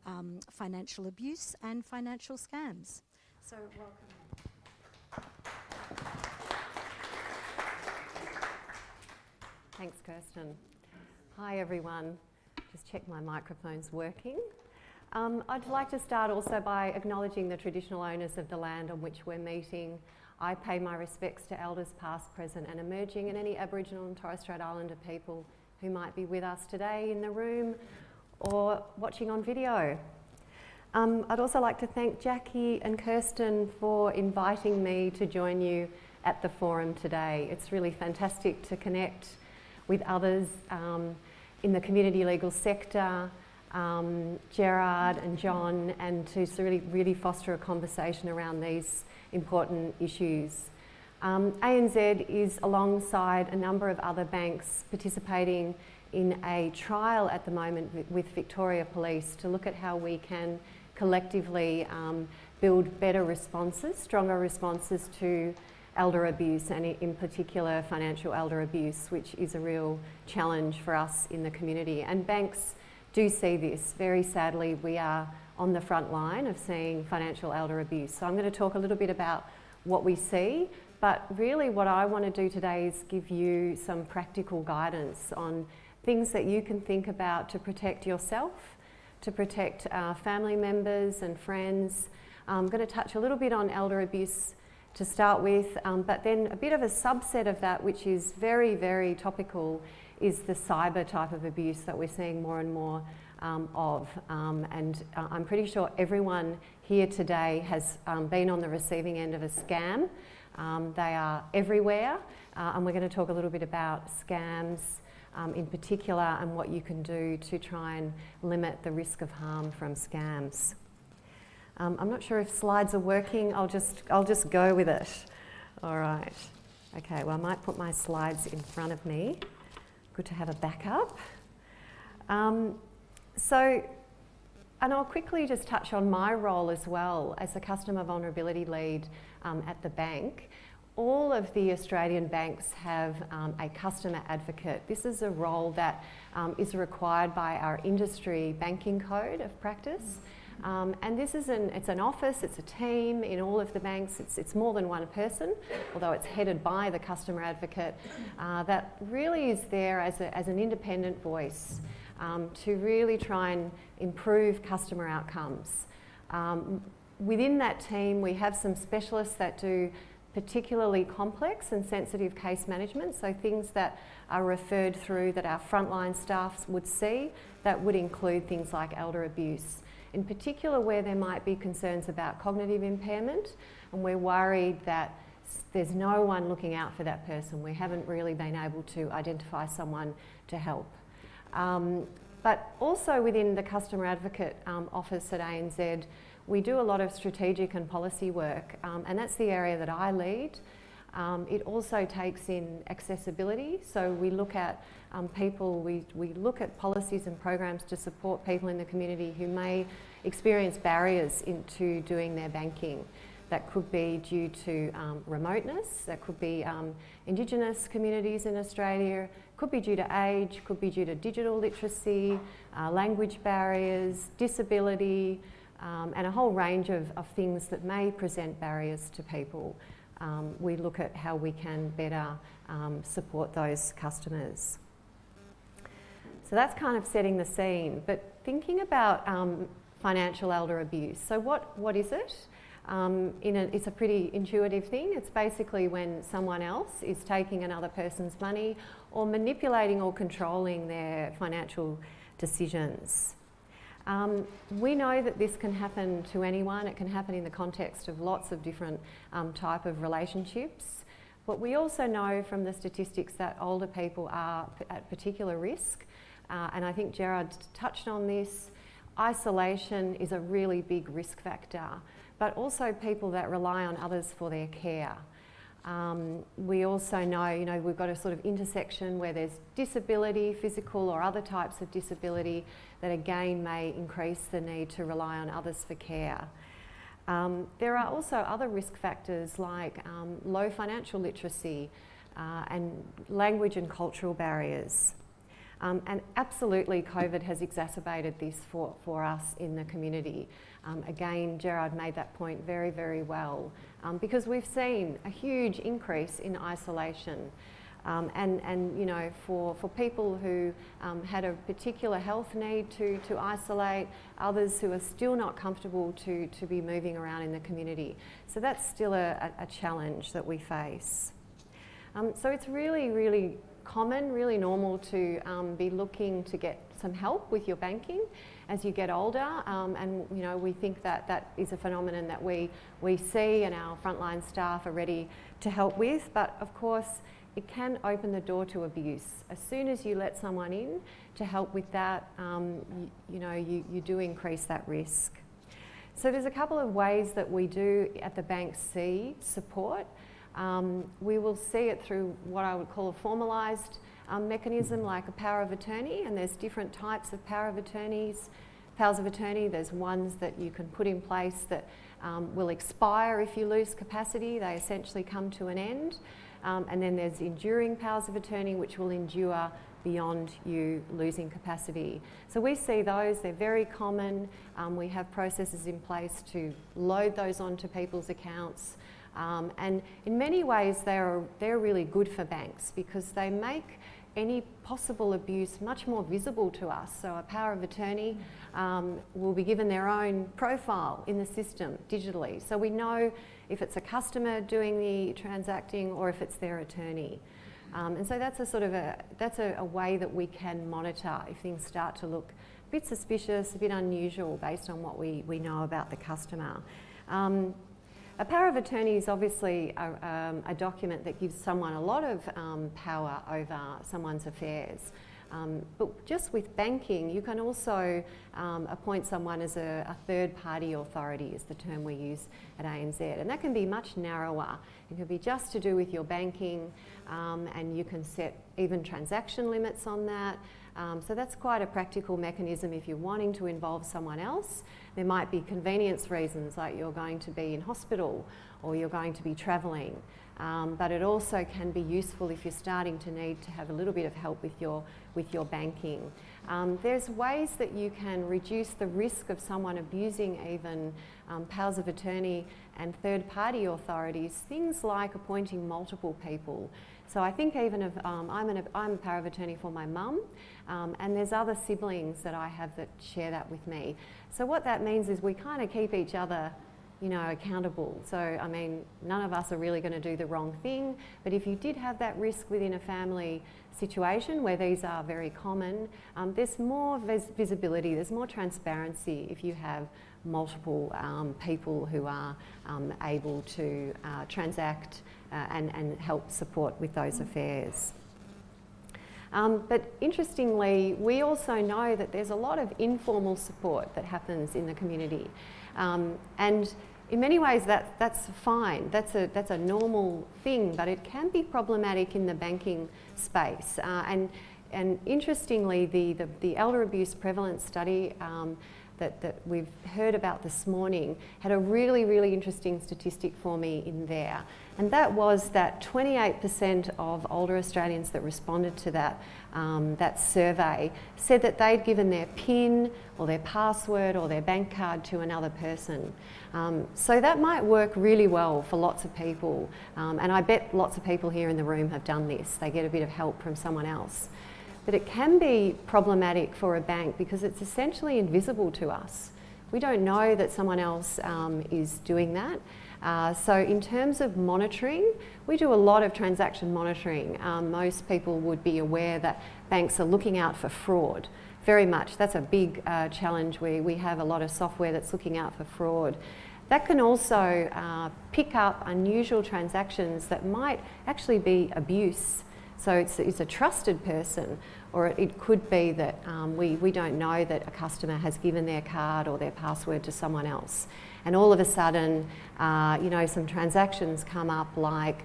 financial abuse and financial scams. So welcome. Thanks, Kirsten. Hi, everyone. Just check my microphone's working. I'd like to start also by acknowledging the traditional owners of the land on which we're meeting. I pay my respects to elders past, present and emerging, and any Aboriginal and Torres Strait Islander people who might be with us today in the room or watching on video. I'd also like to thank Jackie and Kirsten for inviting me to join you at the forum today. It's really fantastic to connect with others in the community legal sector, Gerard and John, and to really foster a conversation around these important issues. ANZ is alongside a number of other banks participating in a trial at the moment with Victoria Police to look at how we can collectively build better responses, stronger responses to elder abuse, and in particular financial elder abuse, which is a real challenge for us in the community. And banks do see this. Very sadly, we are on the front line of seeing financial elder abuse. So I'm going to talk a little bit about what we see, but really what I want to do today is give you some practical guidance on things that you can think about to protect yourself, to protect family members and friends. I'm going to touch a little bit on elder abuse to start with, but then a bit of a subset of that, which is very, very topical, is the cyber type of abuse that we're seeing more and more of. And I'm pretty sure everyone here today has been on the receiving end of a scam. They are everywhere, and we're going to talk a little bit about scams in particular and what you can do to try and limit the risk of harm from scams. I'm not sure if slides are working. I'll just go with it. All right. Okay, well, I might put my slides in front of me. Good to have a backup. And I'll quickly just touch on my role as well as a Customer Vulnerability Lead at the bank. All of the Australian banks have a customer advocate. This is a role that is required by our industry banking code of practice. And this is it's an office, it's a team in all of the banks. It's more than one person, although it's headed by the customer advocate, that really is there as an independent voice to really try and improve customer outcomes. Within that team, we have some specialists that do particularly complex and sensitive case management, so things that are referred through that our frontline staff would see, that would include things like elder abuse. In particular, where there might be concerns about cognitive impairment, and we're worried that there's no one looking out for that person. We haven't really been able to identify someone to help. But also within the Customer Advocate Office at ANZ, we do a lot of strategic and policy work, and that's the area that I lead. It also takes in accessibility, so we look at people, we look at policies and programs to support people in the community who may experience barriers into doing their banking. That could be due to remoteness, that could be Indigenous communities in Australia, could be due to age, could be due to digital literacy, language barriers, disability, and a whole range of things that may present barriers to people. We look at how we can better support those customers. So that's kind of setting the scene, but thinking about financial elder abuse. So what is it? It's a pretty intuitive thing. It's basically when someone else is taking another person's money or manipulating or controlling their financial decisions. We know that this can happen to anyone. It can happen in the context of lots of different type of relationships. But we also know from the statistics that older people are at particular risk. And I think Gerard touched on this. Isolation is a really big risk factor, but also people that rely on others for their care. We also know, we've got a sort of intersection where there's disability, physical or other types of disability that again may increase the need to rely on others for care. There are also other risk factors like low financial literacy and language and cultural barriers. And absolutely COVID has exacerbated this for us in the community. Again, Gerard made that point very, very well, because we've seen a huge increase in isolation. And for people who had a particular health need to isolate, others who are still not comfortable to be moving around in the community. So that's still a challenge that we face. So it's really, really common, really normal to be looking to get some help with your banking as you get older, and we think that is a phenomenon that we see and our frontline staff are ready to help with, but of course it can open the door to abuse. As soon as you let someone in to help with that, you do increase that risk. So there's a couple of ways that we do at the bank see support. We will see it through what I would call a formalised mechanism, like a power of attorney, and there's different types of powers of attorney. There's ones that you can put in place that will expire if you lose capacity. They essentially come to an end. And then there's enduring powers of attorney, which will endure beyond you losing capacity. So we see those, they're very common. We have processes in place to load those onto people's accounts. And in many ways, they're really good for banks because they make any possible abuse much more visible to us. So a power of attorney will be given their own profile in the system digitally. So we know if it's a customer doing the transacting or if it's their attorney. And so that's a way that we can monitor if things start to look a bit suspicious, a bit unusual based on what we know about the customer. A power of attorney is obviously a document that gives someone a lot of power over someone's affairs. But just with banking, you can also appoint someone as a third-party authority, is the term we use at ANZ. And that can be much narrower. It can be just to do with your banking, and you can set even transaction limits on that. So that's quite a practical mechanism if you're wanting to involve someone else. There might be convenience reasons, like you're going to be in hospital or you're going to be travelling. But it also can be useful if you're starting to need to have a little bit of help with your banking. There's ways that you can reduce the risk of someone abusing even powers of attorney and third-party authorities, things like appointing multiple people. So I think even if I'm a power of attorney for my mum, and there's other siblings that I have that share that with me. So what that means is we kind of keep each other accountable. So, I mean, none of us are really going to do the wrong thing, but if you did have that risk within a family situation where these are very common, there's more visibility, there's more transparency if you have multiple people who are able to transact and help support with those affairs. But interestingly, we also know that there's a lot of informal support that happens in the community. And in many ways that's fine, that's a normal thing, but it can be problematic in the banking space. And interestingly, the elder abuse prevalence study that we've heard about this morning had a really, really interesting statistic for me in there. And that was that 28% of older Australians that responded to that survey said that they'd given their PIN or their password or their bank card to another person. So that might work really well for lots of people. And I bet lots of people here in the room have done this. They get a bit of help from someone else. But it can be problematic for a bank because it's essentially invisible to us. We don't know that someone else is doing that. So in terms of monitoring, we do a lot of transaction monitoring. Most people would be aware that banks are looking out for fraud. Very much. That's a big challenge. We have a lot of software that's looking out for fraud. That can also pick up unusual transactions that might actually be abuse. So it's a trusted person, or it could be that we don't know that a customer has given their card or their password to someone else. And all of a sudden, some transactions come up like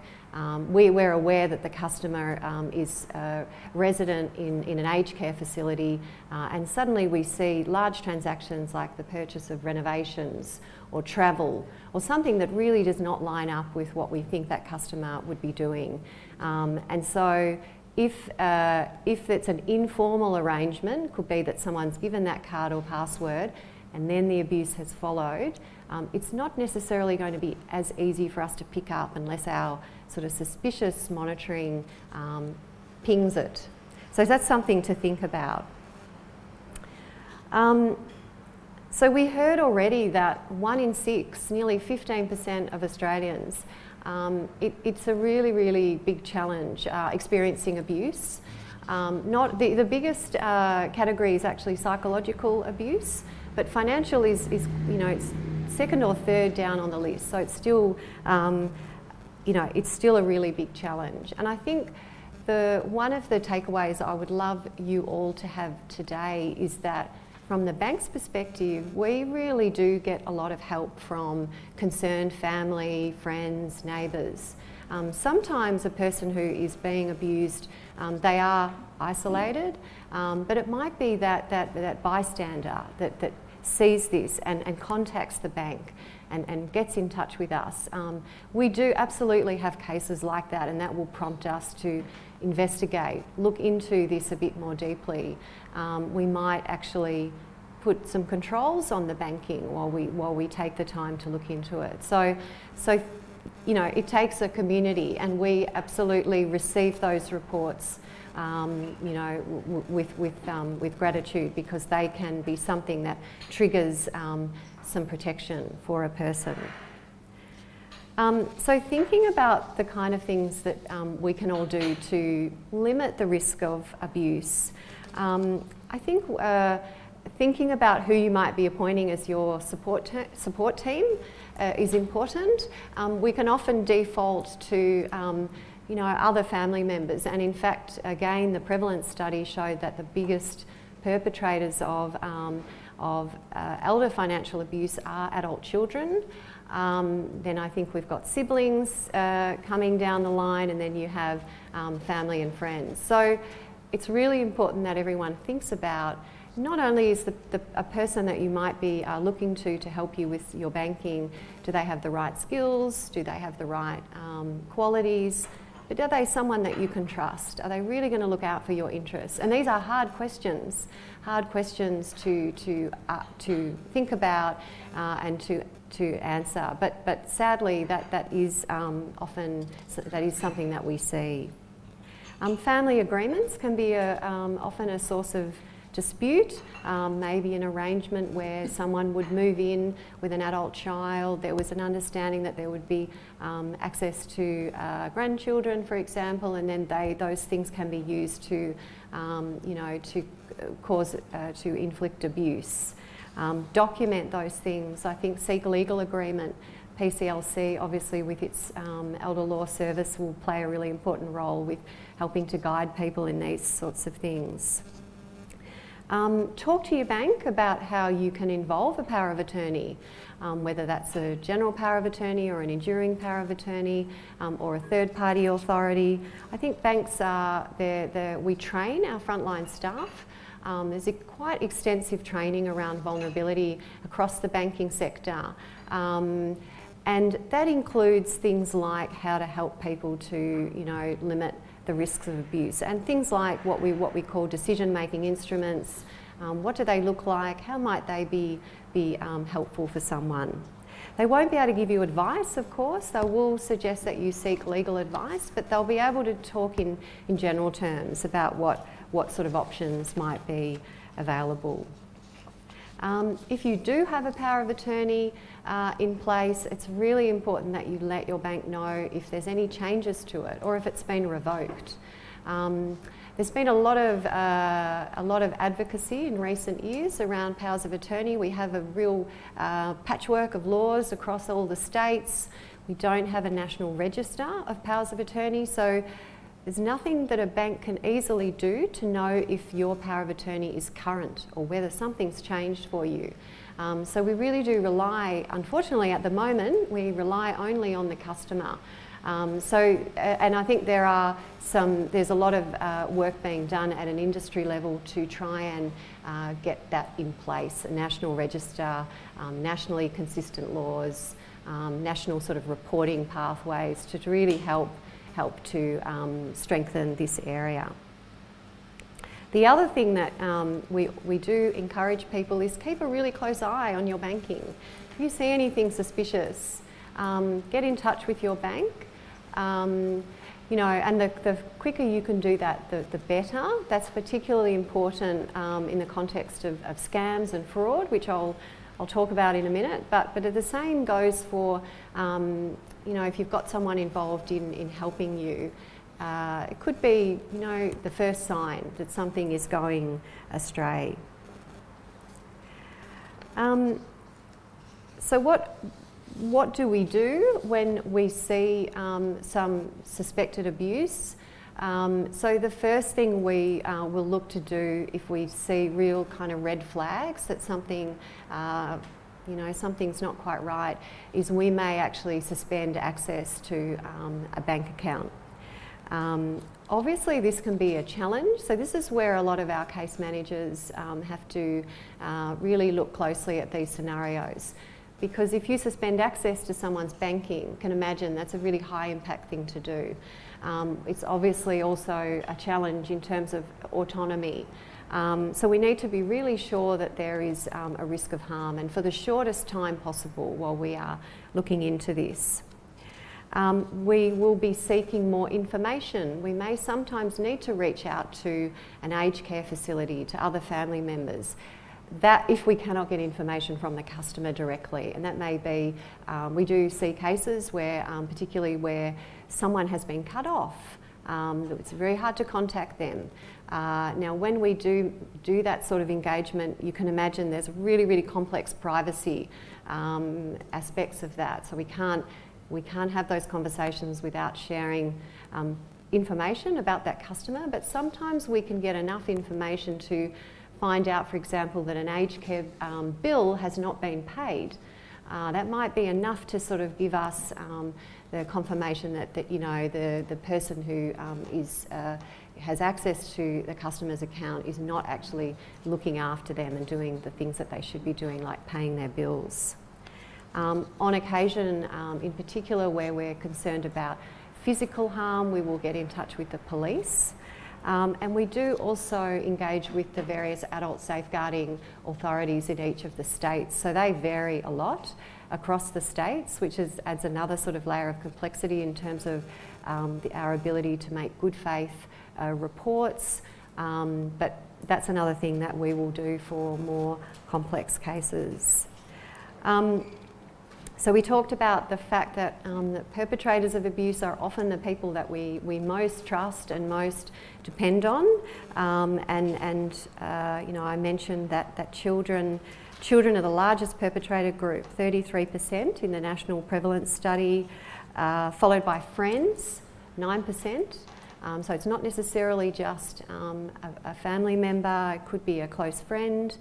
we're aware that the customer is a resident in an aged care facility, and suddenly we see large transactions like the purchase of renovations or travel or something that really does not line up with what we think that customer would be doing. And so if it's an informal arrangement, could be that someone's given that card or password and then the abuse has followed, it's not necessarily going to be as easy for us to pick up unless our sort of suspicious monitoring pings it. So that's something to think about. So we heard already that 1 in 6, nearly 15% of Australians, it's a really, really big challenge experiencing abuse. Not the biggest category is actually psychological abuse, but financial is it's second or third down on the list. So it's still it's still a really big challenge. And I think one of the takeaways I would love you all to have today is that from the bank's perspective, we really do get a lot of help from concerned family, friends, neighbours. Sometimes a person who is being abused, they are isolated, but it might be that bystander that sees this and contacts the bank and gets in touch with us. We do absolutely have cases like that, and that will prompt us to investigate, look into this a bit more deeply. We might actually put some controls on the banking while we take the time to look into it. So it takes a community, and we absolutely receive those reports with gratitude, because they can be something that triggers some protection for a person. So thinking about the kind of things that we can all do to limit the risk of abuse, I think thinking about who you might be appointing as your support team is important. We can often default to other family members, and in fact, again, the prevalence study showed that the biggest perpetrators of elder financial abuse are adult children. Then I think we've got siblings coming down the line, and then you have family and friends. So it's really important that everyone thinks about not only is a person that you might be looking to help you with your banking, do they have the right skills, do they have the right qualities, but are they someone that you can trust? Are they really going to look out for your interests? And these are hard questions to think about and to answer. But sadly, that is often something that we see. Family agreements can be often a source of dispute, maybe an arrangement where someone would move in with an adult child. There was an understanding that there would be access to grandchildren, for example, and then those things can be used to inflict abuse. Document those things. I think seek legal agreement PCLC, obviously with its elder law service, will play a really important role with helping to guide people in these sorts of things. Talk to your bank about how you can involve a power of attorney, whether that's a general power of attorney or an enduring power of attorney, or a third-party authority. I think banks are we train our frontline staff. There's quite extensive training around vulnerability across the banking sector. And that includes things like how to help people to, limit the risks of abuse, and things like what we call decision-making instruments. What do they look like? How might they be helpful for someone? They won't be able to give you advice, of course. They will suggest that you seek legal advice, but they'll be able to talk in general terms about what sort of options might be available. If you do have a power of attorney in place, it's really important that you let your bank know if there's any changes to it or if it's been revoked. There's been a lot of advocacy in recent years around powers of attorney. We have a real patchwork of laws across all the states. We don't have a national register of powers of attorney, so there's nothing that a bank can easily do to know if your power of attorney is current or whether something's changed for you. So we really do rely, unfortunately at the moment, we rely only on the customer. And I think there's a lot of work being done at an industry level to try and get that in place, a national register, nationally consistent laws, national sort of reporting pathways to really help to strengthen this area. The other thing that we do encourage people is keep a really close eye on your banking. If you see anything suspicious, get in touch with your bank. And the quicker you can do that, the better. That's particularly important in the context of scams and fraud, which I'll talk about in a minute. But the same goes for if you've got someone involved in helping you. It could be, the first sign that something is going astray. So what do we do when we see some suspected abuse? So the first thing we will look to do if we see real kind of red flags that something, something's not quite right, is we may actually suspend access to a bank account. Obviously this can be a challenge, so this is where a lot of our case managers have to really look closely at these scenarios. Because if you suspend access to someone's banking, you can imagine that's a really high impact thing to do. It's obviously also a challenge in terms of autonomy. So we need to be really sure that there is a risk of harm, and for the shortest time possible while we are looking into this. We will be seeking more information. We may sometimes need to reach out to an aged care facility, to other family members. That if we cannot get information from the customer directly, and that may be, we do see cases where, particularly where someone has been cut off, it's very hard to contact them. Now when we do that sort of engagement, you can imagine there's really, really complex privacy aspects of that, so we can't have those conversations without sharing information about that customer, but sometimes we can get enough information to find out, for example, that an aged care bill has not been paid. That might be enough to sort of give us the confirmation that the person who has access to the customer's account is not actually looking after them and doing the things that they should be doing, like paying their bills. On occasion, in particular where we're concerned about physical harm, we will get in touch with the police. And we do also engage with the various adult safeguarding authorities in each of the states. So they vary a lot across the states, which adds another sort of layer of complexity in terms of our ability to make good faith reports. But that's another thing that we will do for more complex cases. So we talked about the fact that the perpetrators of abuse are often the people that we most trust and most depend on. I mentioned that children Children are the largest perpetrator group, 33% in the National Prevalence Study, followed by friends, 9%. So it's not necessarily just a family member, it could be a close friend.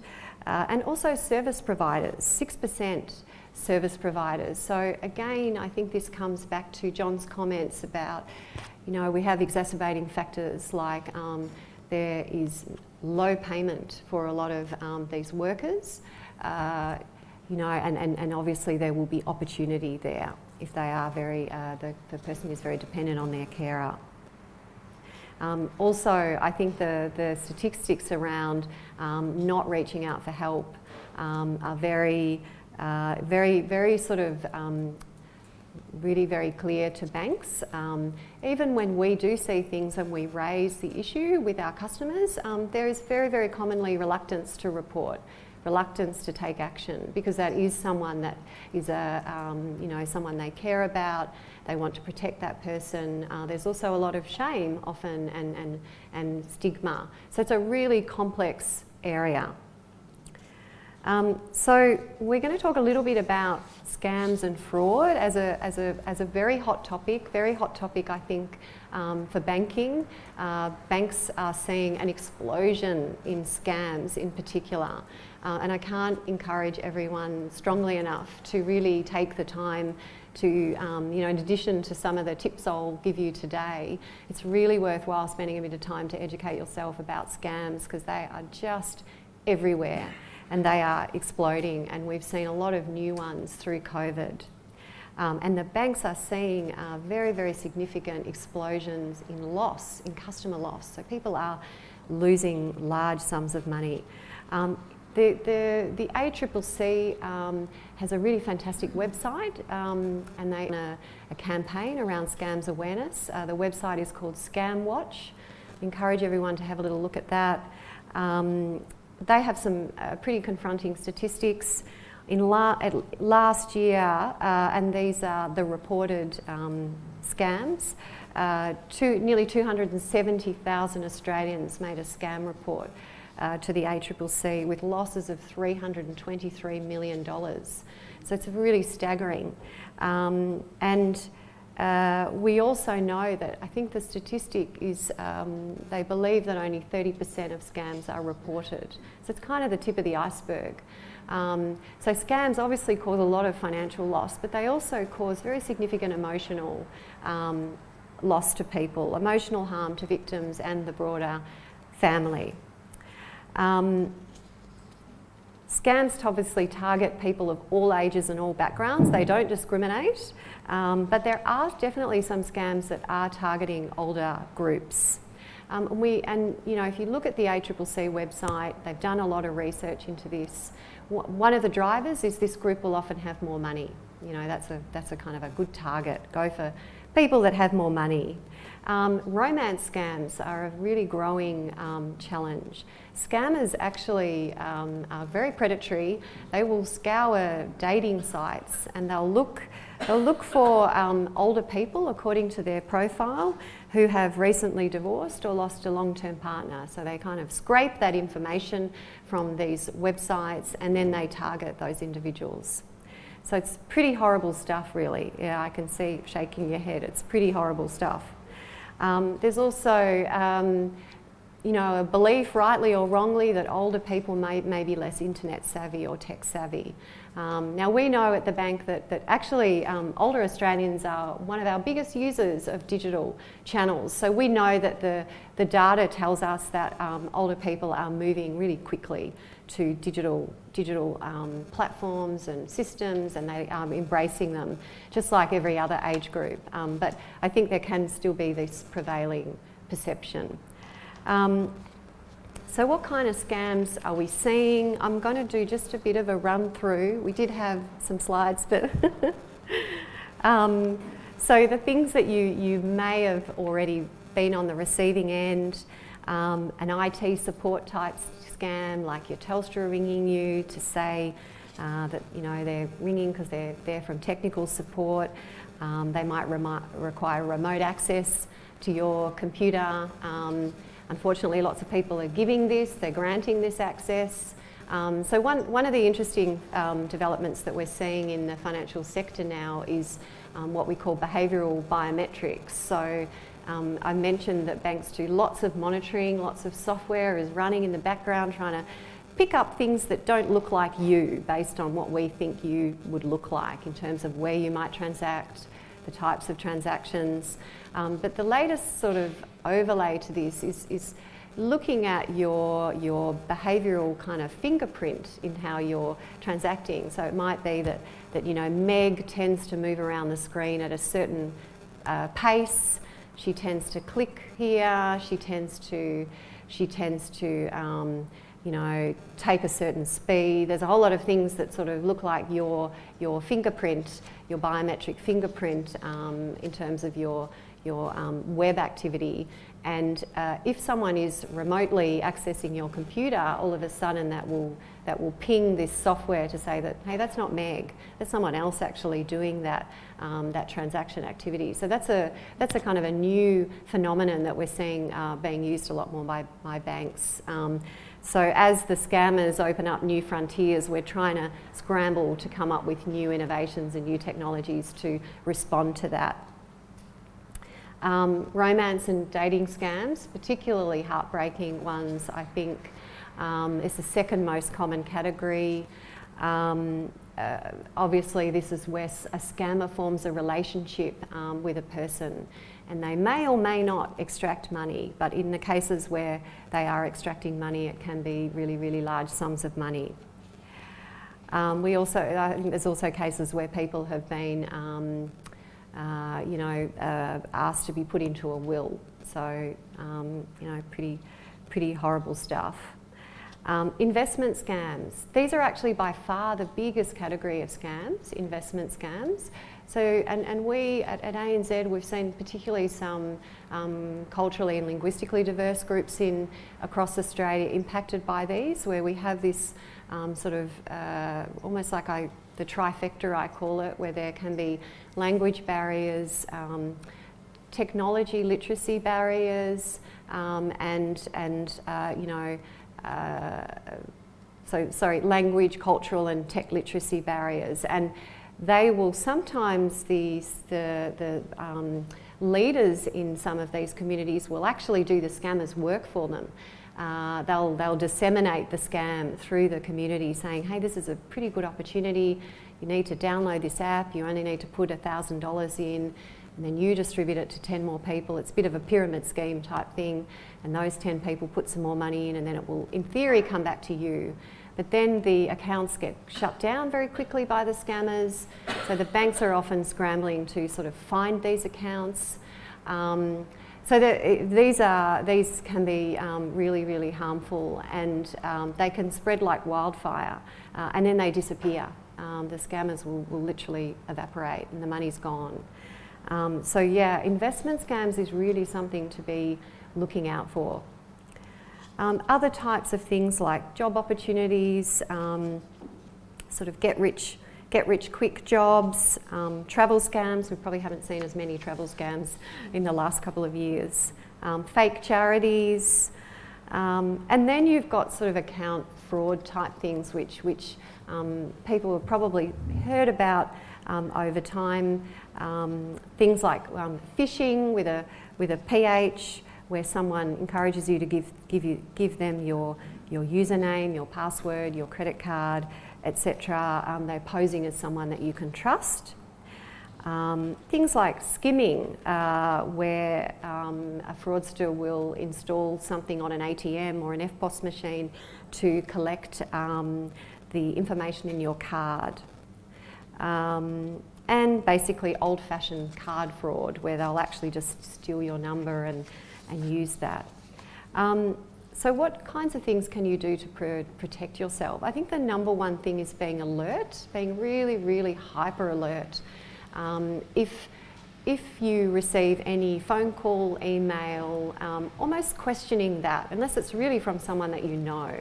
And also service providers, 6% service providers. So again, I think this comes back to John's comments about, we have exacerbating factors like there is low payment for a lot of these workers, and obviously there will be opportunity there if they are the person is very dependent on their carer. Also, I think the statistics around not reaching out for help are very sort of really very clear to banks. Even when we do see things and we raise the issue with our customers, there is very, very commonly reluctance to report, reluctance to take action, because that is someone that is someone they care about. They want to protect that person. There's also a lot of shame often and stigma. So it's a really complex area. So we're going to talk a little bit about scams and fraud as a very hot topic I think for banking. Banks are seeing an explosion in scams in particular, and I can't encourage everyone strongly enough to really take the time to, in addition to some of the tips I'll give you today, it's really worthwhile spending a bit of time to educate yourself about scams, because they are just everywhere. And they are exploding, and we've seen a lot of new ones through COVID. And the banks are seeing very, very significant explosions in loss, in customer loss. So people are losing large sums of money. The ACCC has a really fantastic website, and they run a campaign around scams awareness. The website is called Scam Watch. I encourage everyone to have a little look at that. They have some pretty confronting statistics. In last year, and these are the reported scams, nearly 270,000 Australians made a scam report to the ACCC with losses of $323 million. So it's really staggering. We also know that, I think the statistic is, they believe that only 30% of scams are reported. So it's kind of the tip of the iceberg. So scams obviously cause a lot of financial loss, but they also cause very significant emotional loss to people, emotional harm to victims and the broader family. Scams obviously target people of all ages and all backgrounds. They don't discriminate, but there are definitely some scams that are targeting older groups. If you look at the ACCC website, they've done a lot of research into this. One of the drivers is this group will often have more money. That's a kind of a good target. Go for people that have more money. Romance scams are a really growing challenge. Scammers actually are very predatory. They will scour dating sites and they'll look for older people according to their profile who have recently divorced or lost a long-term partner. So they kind of scrape that information from these websites and then they target those individuals. So it's pretty horrible stuff, really. Yeah, I can see shaking your head. It's pretty horrible stuff. There's also a belief, rightly or wrongly, that older people may be less internet savvy or tech savvy. Now we know at the bank that actually older Australians are one of our biggest users of digital channels. So we know that the data tells us that older people are moving really quickly to digital platforms and systems, and they are embracing them just like every other age group. But I think there can still be this prevailing perception. So what kind of scams are we seeing? I'm going to do just a bit of a run through. We did have some slides, but so the things that you may have already been on the receiving end, an IT support type scam, like your Telstra ringing you to say that they're ringing because they're there from technical support. They might require remote access to your computer. Unfortunately, lots of people are giving this, they're granting this access. So one of the interesting developments that we're seeing in the financial sector now is what we call behavioural biometrics. So I mentioned that banks do lots of monitoring, lots of software is running in the background trying to pick up things that don't look like you based on what we think you would look like in terms of where you might transact, the types of transactions. But the latest sort of overlay to this is looking at your behavioural kind of fingerprint in how you're transacting. So it might be that you know, Meg tends to move around the screen at a certain pace. She tends to click here. She tends to you know, take a certain speed. There's a whole lot of things that sort of look like your fingerprint, your biometric fingerprint in terms of your web activity. And if someone is remotely accessing your computer, all of a sudden that will ping this software to say that, hey, that's not Meg, that's someone else actually doing that that transaction activity. So that's a kind of a new phenomenon that we're seeing being used a lot more by banks. So as the scammers open up new frontiers, we're trying to scramble to come up with new innovations and new technologies to respond to that. Romance and dating scams, particularly heartbreaking ones, I think, is the second most common category. Obviously, this is where a scammer forms a relationship with a person, and they may or may not extract money, but in the cases where they are extracting money, it can be really, really large sums of money. I think there's also cases where people have been you know, asked to be put into a will. So, you know, pretty horrible stuff. Investment scams. These are actually by far the biggest category of scams, investment scams. So, and we at ANZ, we've seen particularly some culturally and linguistically diverse groups across Australia impacted by these, where we have this sort of almost like the trifecta, I call it, where there can be language barriers, technology literacy barriers, and you know, language, cultural and tech literacy barriers. And they will sometimes, the leaders in some of these communities will actually do the scammers' work for them. They'll disseminate the scam through the community saying, hey, this is a pretty good opportunity, you need to download this app, you only need to put $1,000 in, and then you distribute it to 10 more people. It's a bit of a pyramid scheme type thing, and those 10 people put some more money in, and then it will, in theory, come back to you. But then the accounts get shut down very quickly by the scammers, so the banks are often scrambling to sort of find these accounts. So these can be really, really harmful, and they can spread like wildfire, and then they disappear. The scammers will literally evaporate and the money's gone. So yeah, investment scams is really something to be looking out for. Other types of things like job opportunities, sort of get rich quick jobs, travel scams. We probably haven't seen as many travel scams in the last couple of years. Fake charities, and then you've got sort of account fraud type things, which people have probably heard about over time. Things like phishing with a PH, where someone encourages you to give them your username, your password, your credit card, etc. They're posing as someone that you can trust. Things like skimming, where a fraudster will install something on an ATM or an EFTPOS machine to collect the information in your card. And basically old-fashioned card fraud, where they'll actually just steal your number and use that. So what kinds of things can you do to protect yourself? I think the number one thing is being alert, being really, really hyper alert. If you receive any phone call, email, almost questioning that, unless it's really from someone that you know,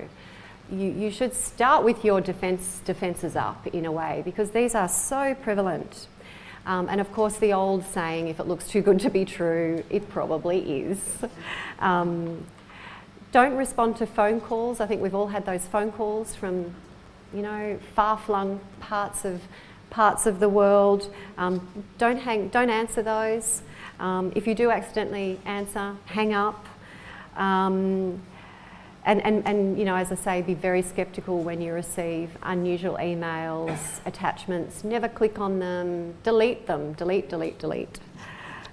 you should start with your defences up in a way, because these are so prevalent. And of course the old saying, if it looks too good to be true, it probably is. Don't respond to phone calls. I think we've all had those phone calls from, you know, far-flung parts of the world. Don't answer those. If you do accidentally answer, hang up. And you know, as I say, be very sceptical when you receive unusual emails, attachments. Never click on them. Delete them. Delete, delete, delete.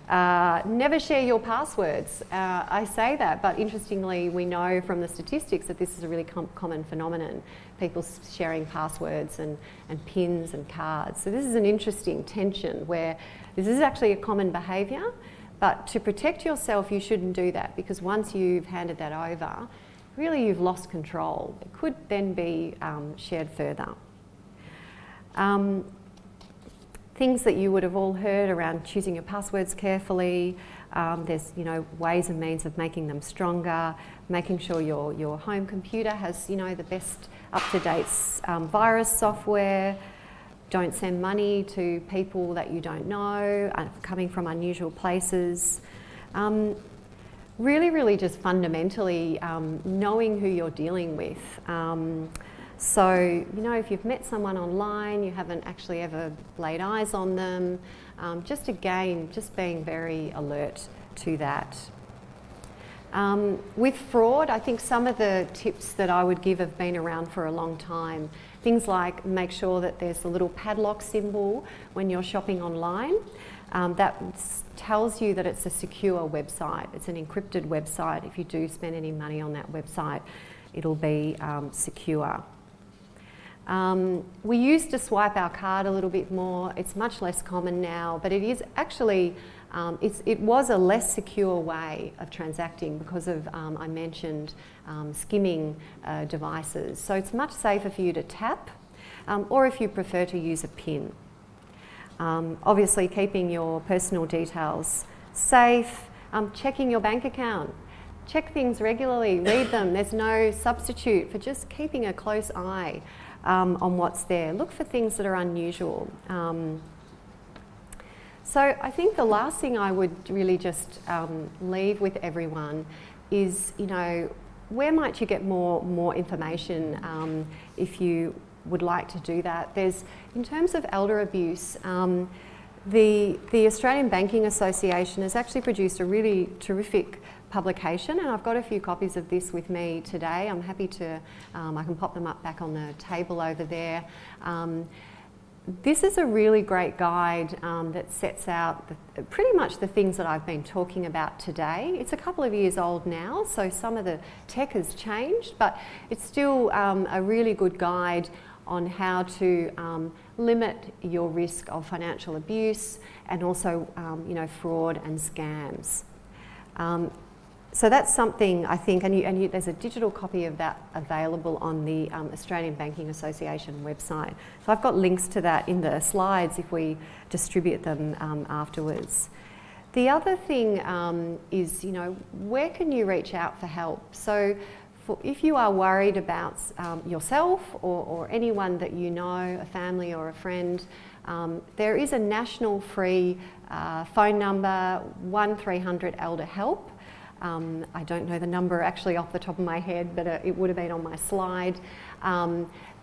Never share your passwords. I say that, but interestingly, we know from the statistics that this is a really common phenomenon. People sharing passwords and pins and cards. So this is an interesting tension where this is actually a common behaviour, but to protect yourself, you shouldn't do that, because once you've handed that over, really you've lost control. It could then be shared further. Things that you would have all heard around choosing your passwords carefully. There's, you know, ways and means of making them stronger, making sure your home computer has, you know, the best up-to-date virus software. Don't send money to people that you don't know, coming from unusual places. Really just fundamentally knowing who you're dealing with. So, you know, if you've met someone online, you haven't actually ever laid eyes on them, just being very alert to that. With fraud, I think some of the tips that I would give have been around for a long time. Things like make sure that there's a little padlock symbol when you're shopping online. That tells you that it's a secure website. It's an encrypted website. If you do spend any money on that website, it'll be secure. We used to swipe our card a little bit more. It's much less common now, but it is actually, it was a less secure way of transacting because of, I mentioned, skimming devices. So it's much safer for you to tap, or if you prefer to use a PIN. Obviously keeping your personal details safe, checking your bank account. Check things regularly, read them. There's no substitute for just keeping a close eye on what's there. Look for things that are unusual. So I think the last thing I would really just leave with everyone is, you know, where might you get more information if you would like to do that? There's, in terms of elder abuse, the Australian Banking Association has actually produced a really terrific publication, and I've got a few copies of this with me today. I'm happy to, I can pop them up back on the table over there. This is a really great guide that sets out pretty much the things that I've been talking about today. It's a couple of years old now, so some of the tech has changed, but it's still a really good guide on how to limit your risk of financial abuse and also, you know, fraud and scams. So that's something I think, and there's a digital copy of that available on the Australian Banking Association website. So I've got links to that in the slides if we distribute them afterwards. The other thing is, you know, where can you reach out for help? So if you are worried about yourself or anyone that you know, a family or a friend, there is a national free phone number, 1300 Elder Help. I don't know the number actually off the top of my head, but it would have been on my slide.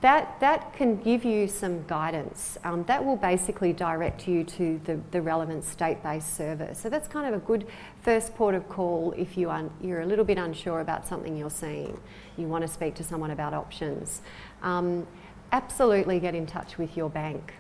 That can give you some guidance. That will basically direct you to the relevant state-based service. So that's kind of a good first port of call if you're a little bit unsure about something you're seeing. You want to speak to someone about options. Absolutely get in touch with your bank.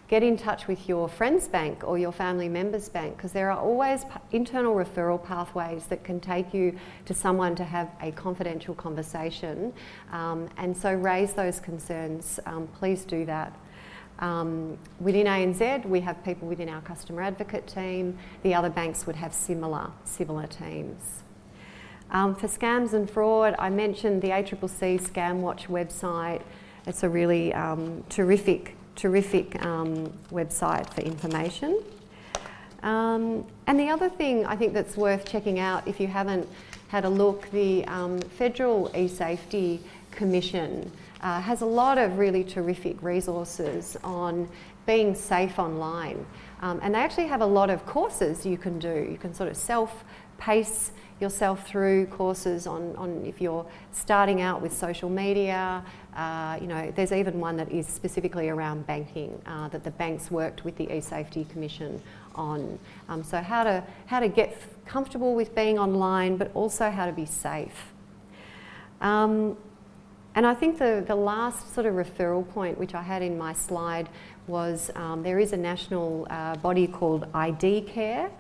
Get in touch with your friend's bank or your family member's bank, because there are always internal referral pathways that can take you to someone to have a confidential conversation. And so raise those concerns. Please do that. Within ANZ, we have people within our customer advocate team. The other banks would have similar teams. For scams and fraud, I mentioned the ACCC Scam Watch website. It's a really terrific website for information. And the other thing I think that's worth checking out, if you haven't had a look, the Federal eSafety Commission has a lot of really terrific resources on being safe online. And they actually have a lot of courses you can do. You can sort of pace yourself through courses on if you're starting out with social media. You know, there's even one that is specifically around banking that the banks worked with the eSafety Commission on. So how to get comfortable with being online, but also how to be safe. And I think the last sort of referral point, which I had in my slide, was there is a national body called ID Care.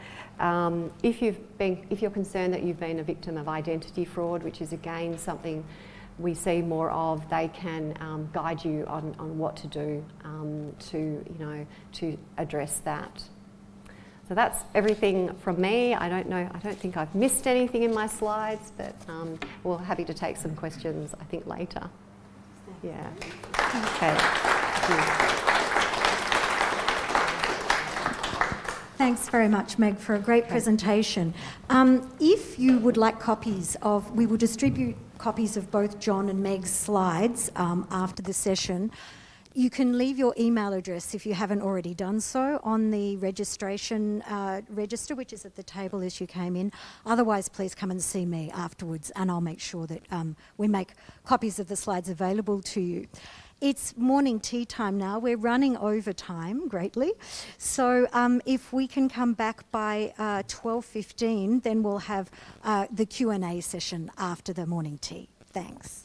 If you're concerned that you've been a victim of identity fraud, which is again something we see more of, they can guide you on what to do to address that. So that's everything from me. I don't think I've missed anything in my slides, but we're happy to take some questions, I think, later. Yeah. Okay. Thanks very much, Meg, for a great presentation. If you would like copies of, we will distribute copies of both John and Meg's slides after the session. You can leave your email address, if you haven't already done so, on the registration register, which is at the table as you came in. Otherwise, please come and see me afterwards, and I'll make sure that we make copies of the slides available to you. It's morning tea time now. We're running over time greatly. So if we can come back by 12:15, then we'll have the Q&A session after the morning tea. Thanks.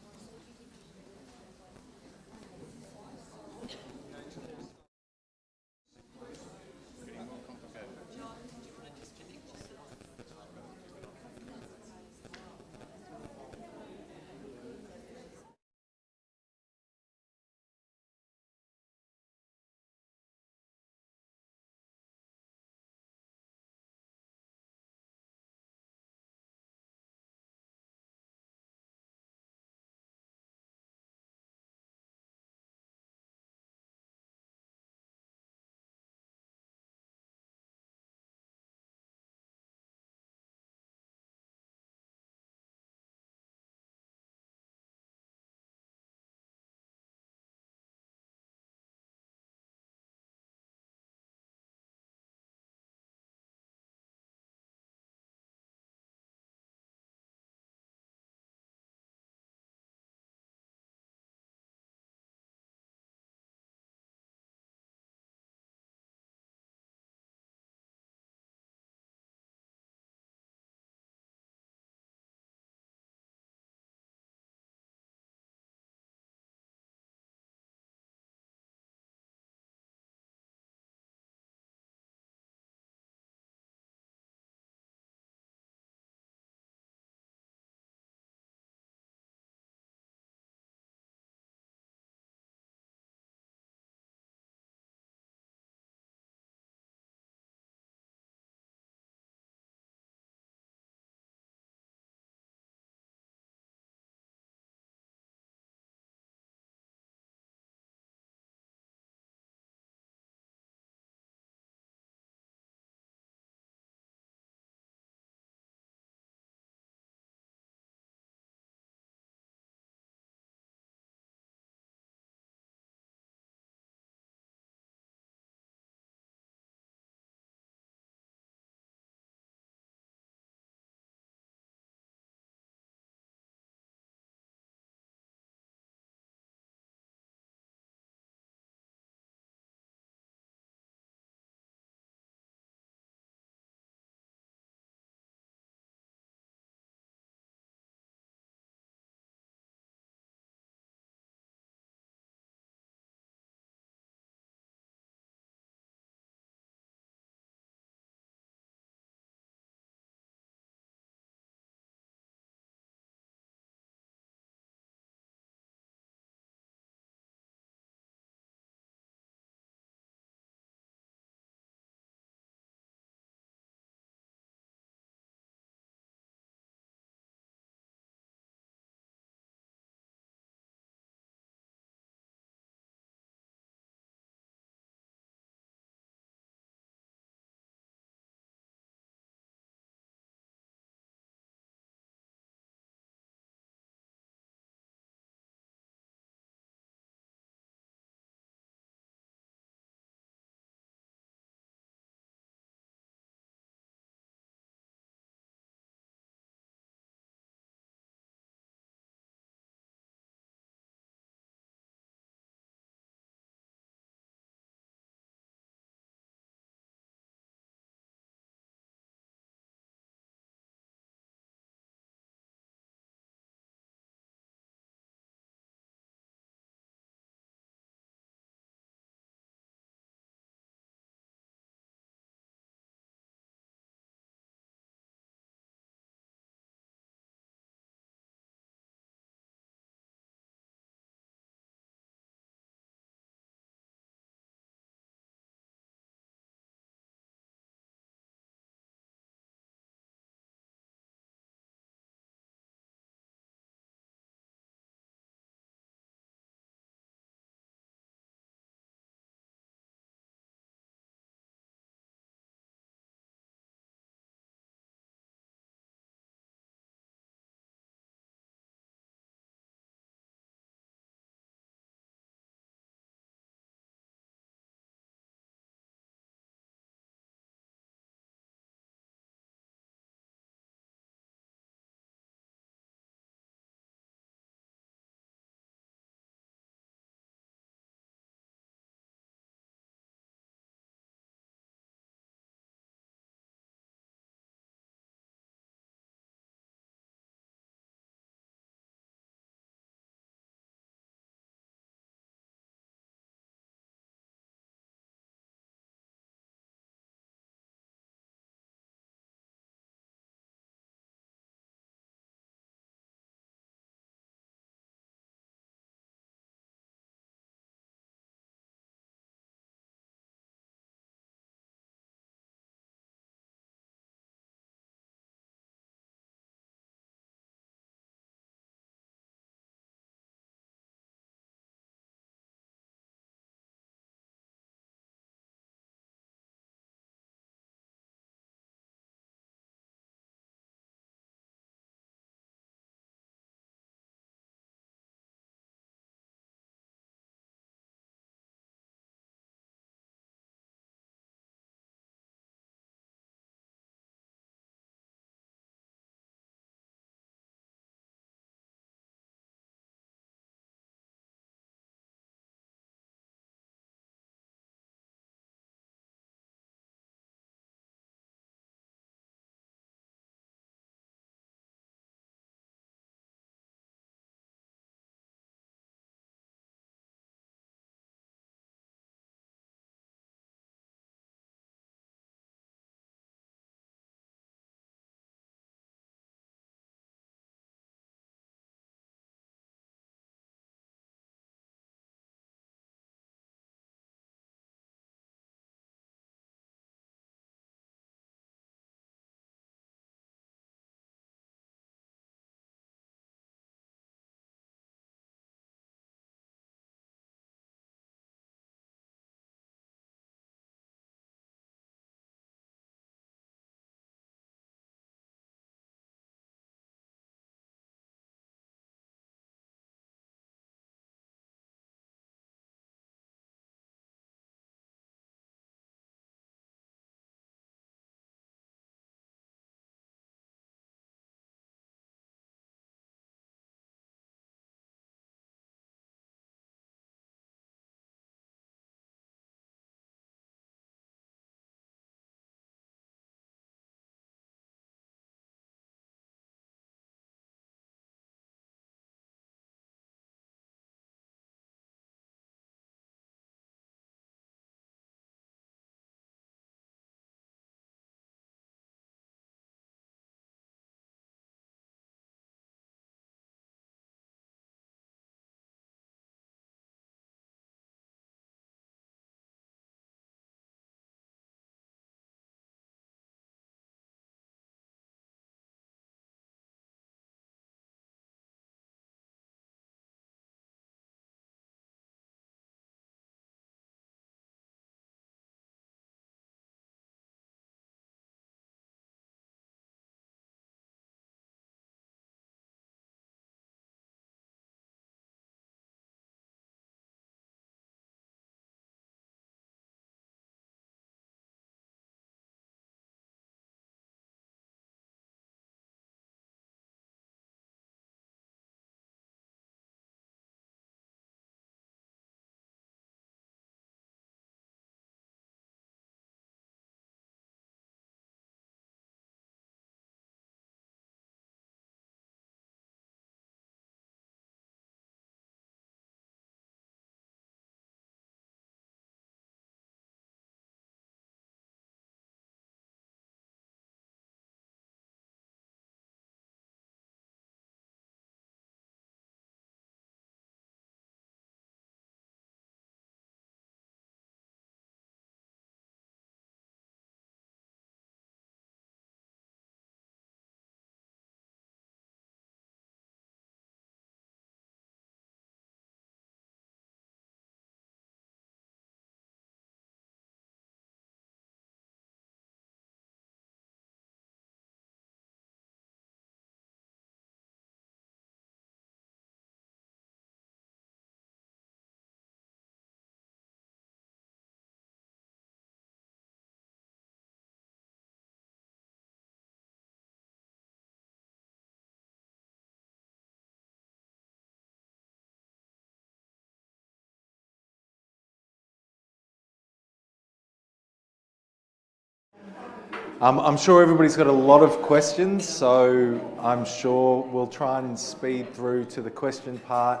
I'm sure everybody's got a lot of questions, so I'm sure we'll try and speed through to the question part.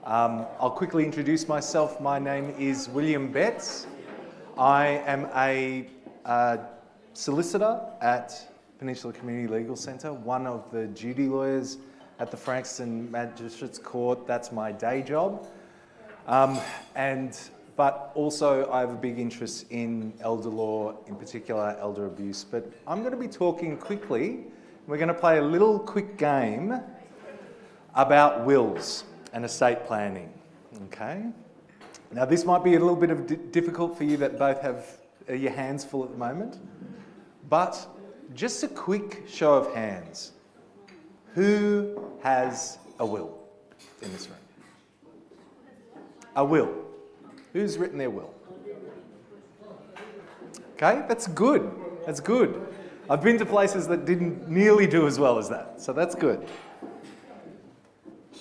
I'll quickly introduce myself. My name is William Betts. I am a solicitor at Peninsula Community Legal Centre, one of the duty lawyers at the Frankston Magistrates Court. That's my day job. But also I have a big interest in elder law, in particular elder abuse. But I'm going to be talking quickly. We're going to play a little quick game about wills and estate planning, okay? Now this might be a little bit of difficult for you that both have your hands full at the moment, but just a quick show of hands. Who has a will in this room? A will. Who's written their will? Okay, that's good. That's good. I've been to places that didn't nearly do as well as that, so that's good.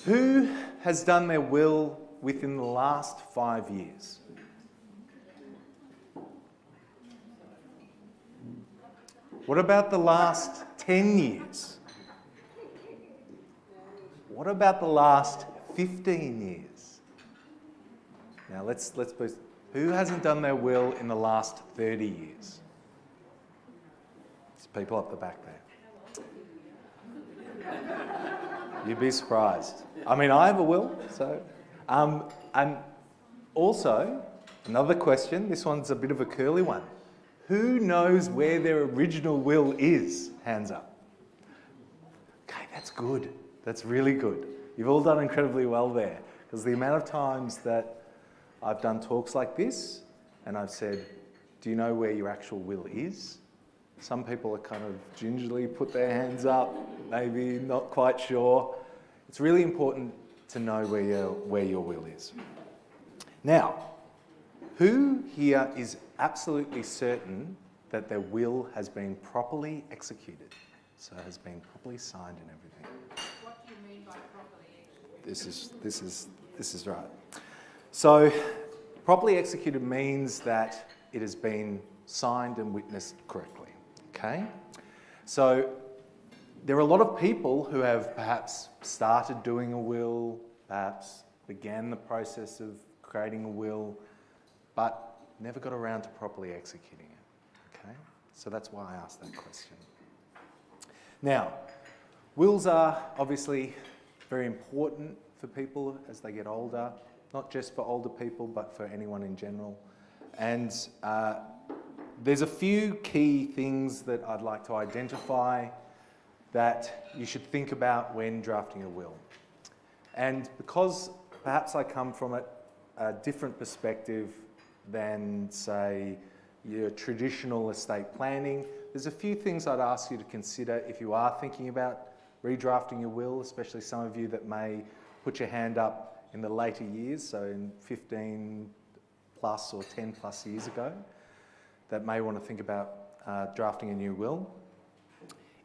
Who has done their will within the last 5 years? What about the last 10 years? What about the last 15 years? Now let's put, who hasn't done their will in the last 30 years? There's people up the back there. You'd be surprised. I mean, I have a will, so. And also, another question, this one's a bit of a curly one. Who knows where their original will is? Hands up. Okay, that's good. That's really good. You've all done incredibly well there, because the amount of times that I've done talks like this and I've said, do you know where your actual will is? Some people are kind of gingerly put their hands up, maybe not quite sure. It's really important to know where your will is. Now, who here is absolutely certain that their will has been properly executed? So has been properly signed and everything. What do you mean by properly executed? This is right. So, properly executed means that it has been signed and witnessed correctly, okay? So, there are a lot of people who have perhaps started doing a will, perhaps began the process of creating a will, but never got around to properly executing it, okay? So that's why I asked that question. Now, wills are obviously very important for people as they get older, not just for older people, but for anyone in general. And there's a few key things that I'd like to identify that you should think about when drafting a will. And because perhaps I come from a different perspective than, say, your traditional estate planning, there's a few things I'd ask you to consider if you are thinking about redrafting your will, especially some of you that may put your hand up in the later years, so in 15 plus or 10 plus years ago, that may want to think about drafting a new will.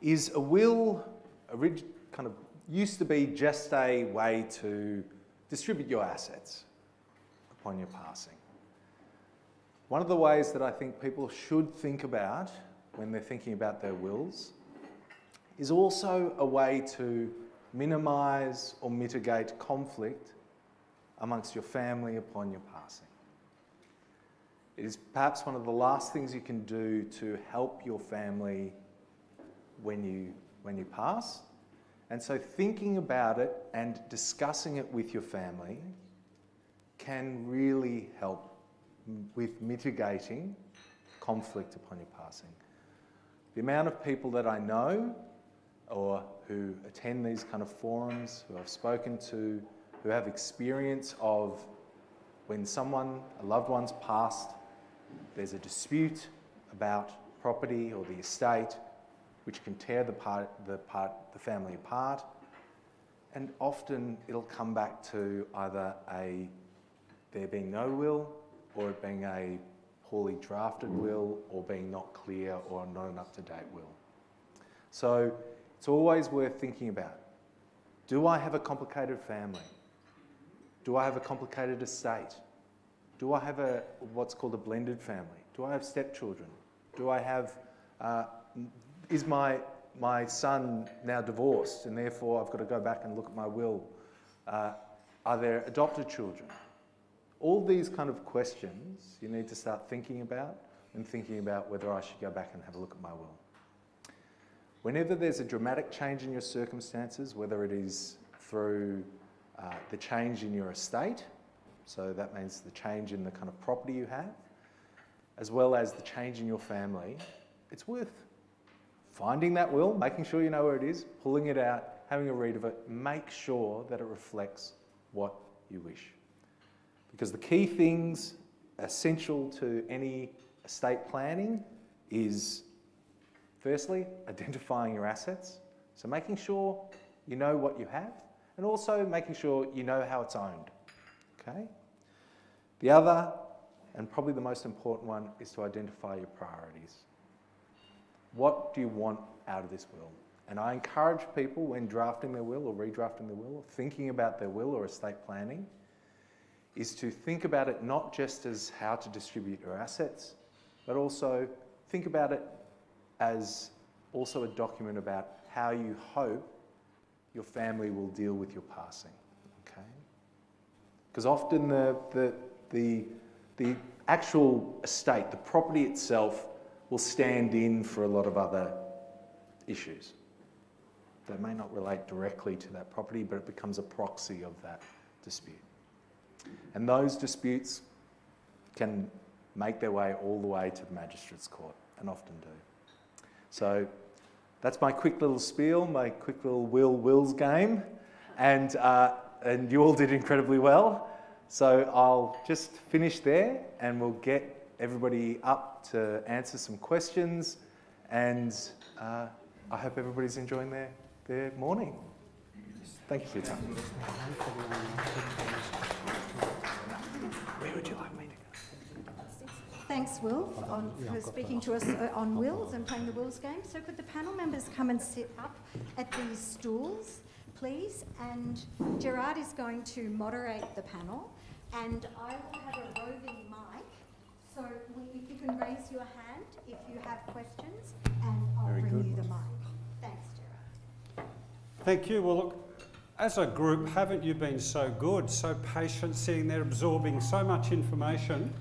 Is a will kind of used to be just a way to distribute your assets upon your passing. One of the ways that I think people should think about when they're thinking about their wills is also a way to minimise or mitigate conflict amongst your family upon your passing. It is perhaps one of the last things you can do to help your family when you pass. And so thinking about it and discussing it with your family can really help with mitigating conflict upon your passing. The amount of people that I know or who attend these kind of forums, who I've spoken to, who have experience of when a loved one's passed, there's a dispute about property or the estate, which can tear the family apart, and often it'll come back to either there being no will, or it being a poorly drafted will, or being not clear or not an up-to-date will. So it's always worth thinking about, do I have a complicated family? Do I have a complicated estate? Do I have what's called a blended family? Do I have stepchildren? Do I have Is my son now divorced and therefore I've got to go back and look at my will? Are there adopted children? All these kind of questions you need to start thinking about and thinking about whether I should go back and have a look at my will. Whenever there's a dramatic change in your circumstances, whether it is through the change in your estate, so that means the change in the kind of property you have, as well as the change in your family, it's worth finding that will, making sure you know where it is, pulling it out, having a read of it, make sure that it reflects what you wish. Because the key things essential to any estate planning is, firstly, identifying your assets. So making sure you know what you have, and also making sure you know how it's owned. Okay? The other, and probably the most important one, is to identify your priorities. What do you want out of this will? And I encourage people when drafting their will or redrafting their will, or thinking about their will or estate planning, is to think about it not just as how to distribute your assets, but also think about it as also a document about how you hope your family will deal with your passing. Okay? Because often the actual estate, the property itself, will stand in for a lot of other issues that may not relate directly to that property, but it becomes a proxy of that dispute. And those disputes can make their way all the way to the magistrate's court, and often do. So that's my quick little spiel, my quick little wills game, and you all did incredibly well. So I'll just finish there, and we'll get everybody up to answer some questions, and I hope everybody's enjoying their morning. Thank you for your time. Where would you like me to go? Thanks, Will, for speaking to us on wills and playing the wills game. So could the panel members come and sit up at these stools, please? And Gerard is going to moderate the panel, and I will have a roving mic. So if you can raise your hand if you have questions, and I'll bring you the mic. Thanks, Gerard. Thank you. Well, look, as a group, haven't you been so good, so patient, sitting there absorbing so much information?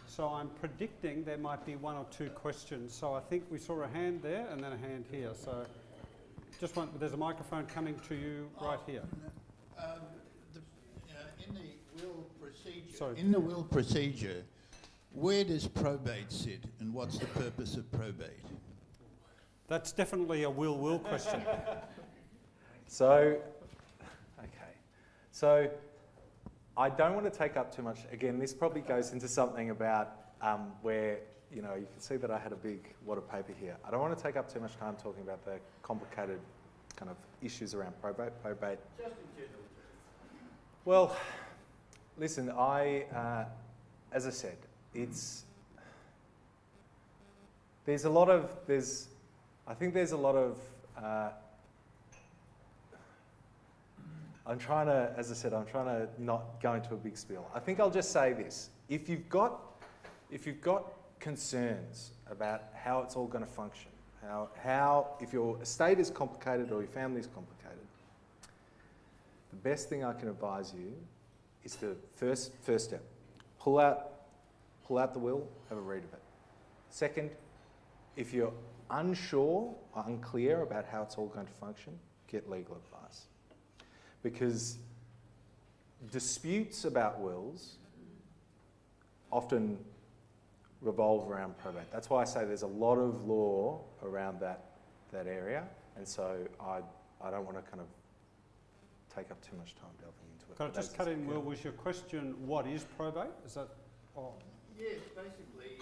So I'm predicting there might be one or two questions. So I think we saw a hand there and then a hand here. So just there's a microphone coming to you right here. In the will procedure, where does probate sit, and what's the purpose of probate? That's definitely a will question. So I don't want to take up too much. Again, this probably goes into something about where, you can see that I had a big wad of paper here. I don't want to take up too much time talking about the complicated kind of issues around probate. Just in general. Well, listen, as I said, there's a lot of I'm trying to not go into a big spiel. I think I'll just say this. If you've got concerns about how it's all going to function, if your estate is complicated or your family is complicated, the best thing I can advise you is the first step. Pull out the will, have a read of it. Second, if you're unsure or unclear about how it's all going to function, get legal advice. Because disputes about wills often revolve around probate. That's why I say there's a lot of law around that area, and so I don't want to kind of take up too much time delving into it. Can I just cut in, Will? Was your question, what is probate? Is that? Oh. Yes, basically.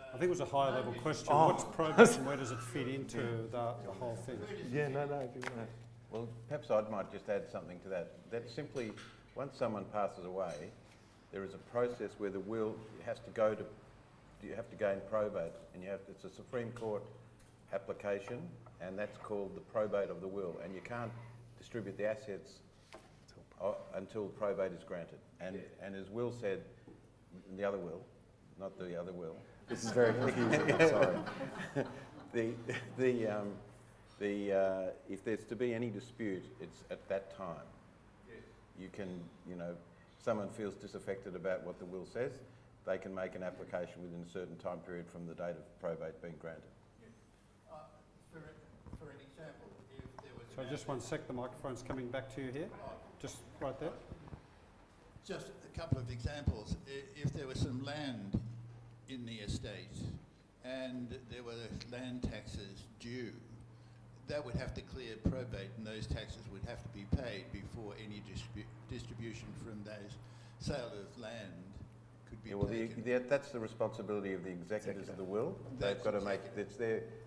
I think it was a higher level question. What's probate and where does it fit into the whole thing? Yeah, no, if you want to. Well, perhaps I might just add something to that. That's simply, once someone passes away, there is a process where the will has to go to, you have to gain probate, and it's a Supreme Court application, and that's called the probate of the will, and you can't distribute the assets until probate is granted. And as Will said, the other will, not the other will. This is very confusing, I'm sorry. if there's to be any dispute, it's at that time. Yes. You can, someone feels disaffected about what the will says, they can make an application within a certain time period from the date of probate being granted. Yes. For an example, if there was... So just one sec, the microphone's coming back to you here. Just right there. Just a couple of examples. If there was some land in the estate and there were land taxes due, that would have to clear probate and those taxes would have to be paid before any distribution from those sale of land could be taken. That's the responsibility of the executors of the will. They've got to make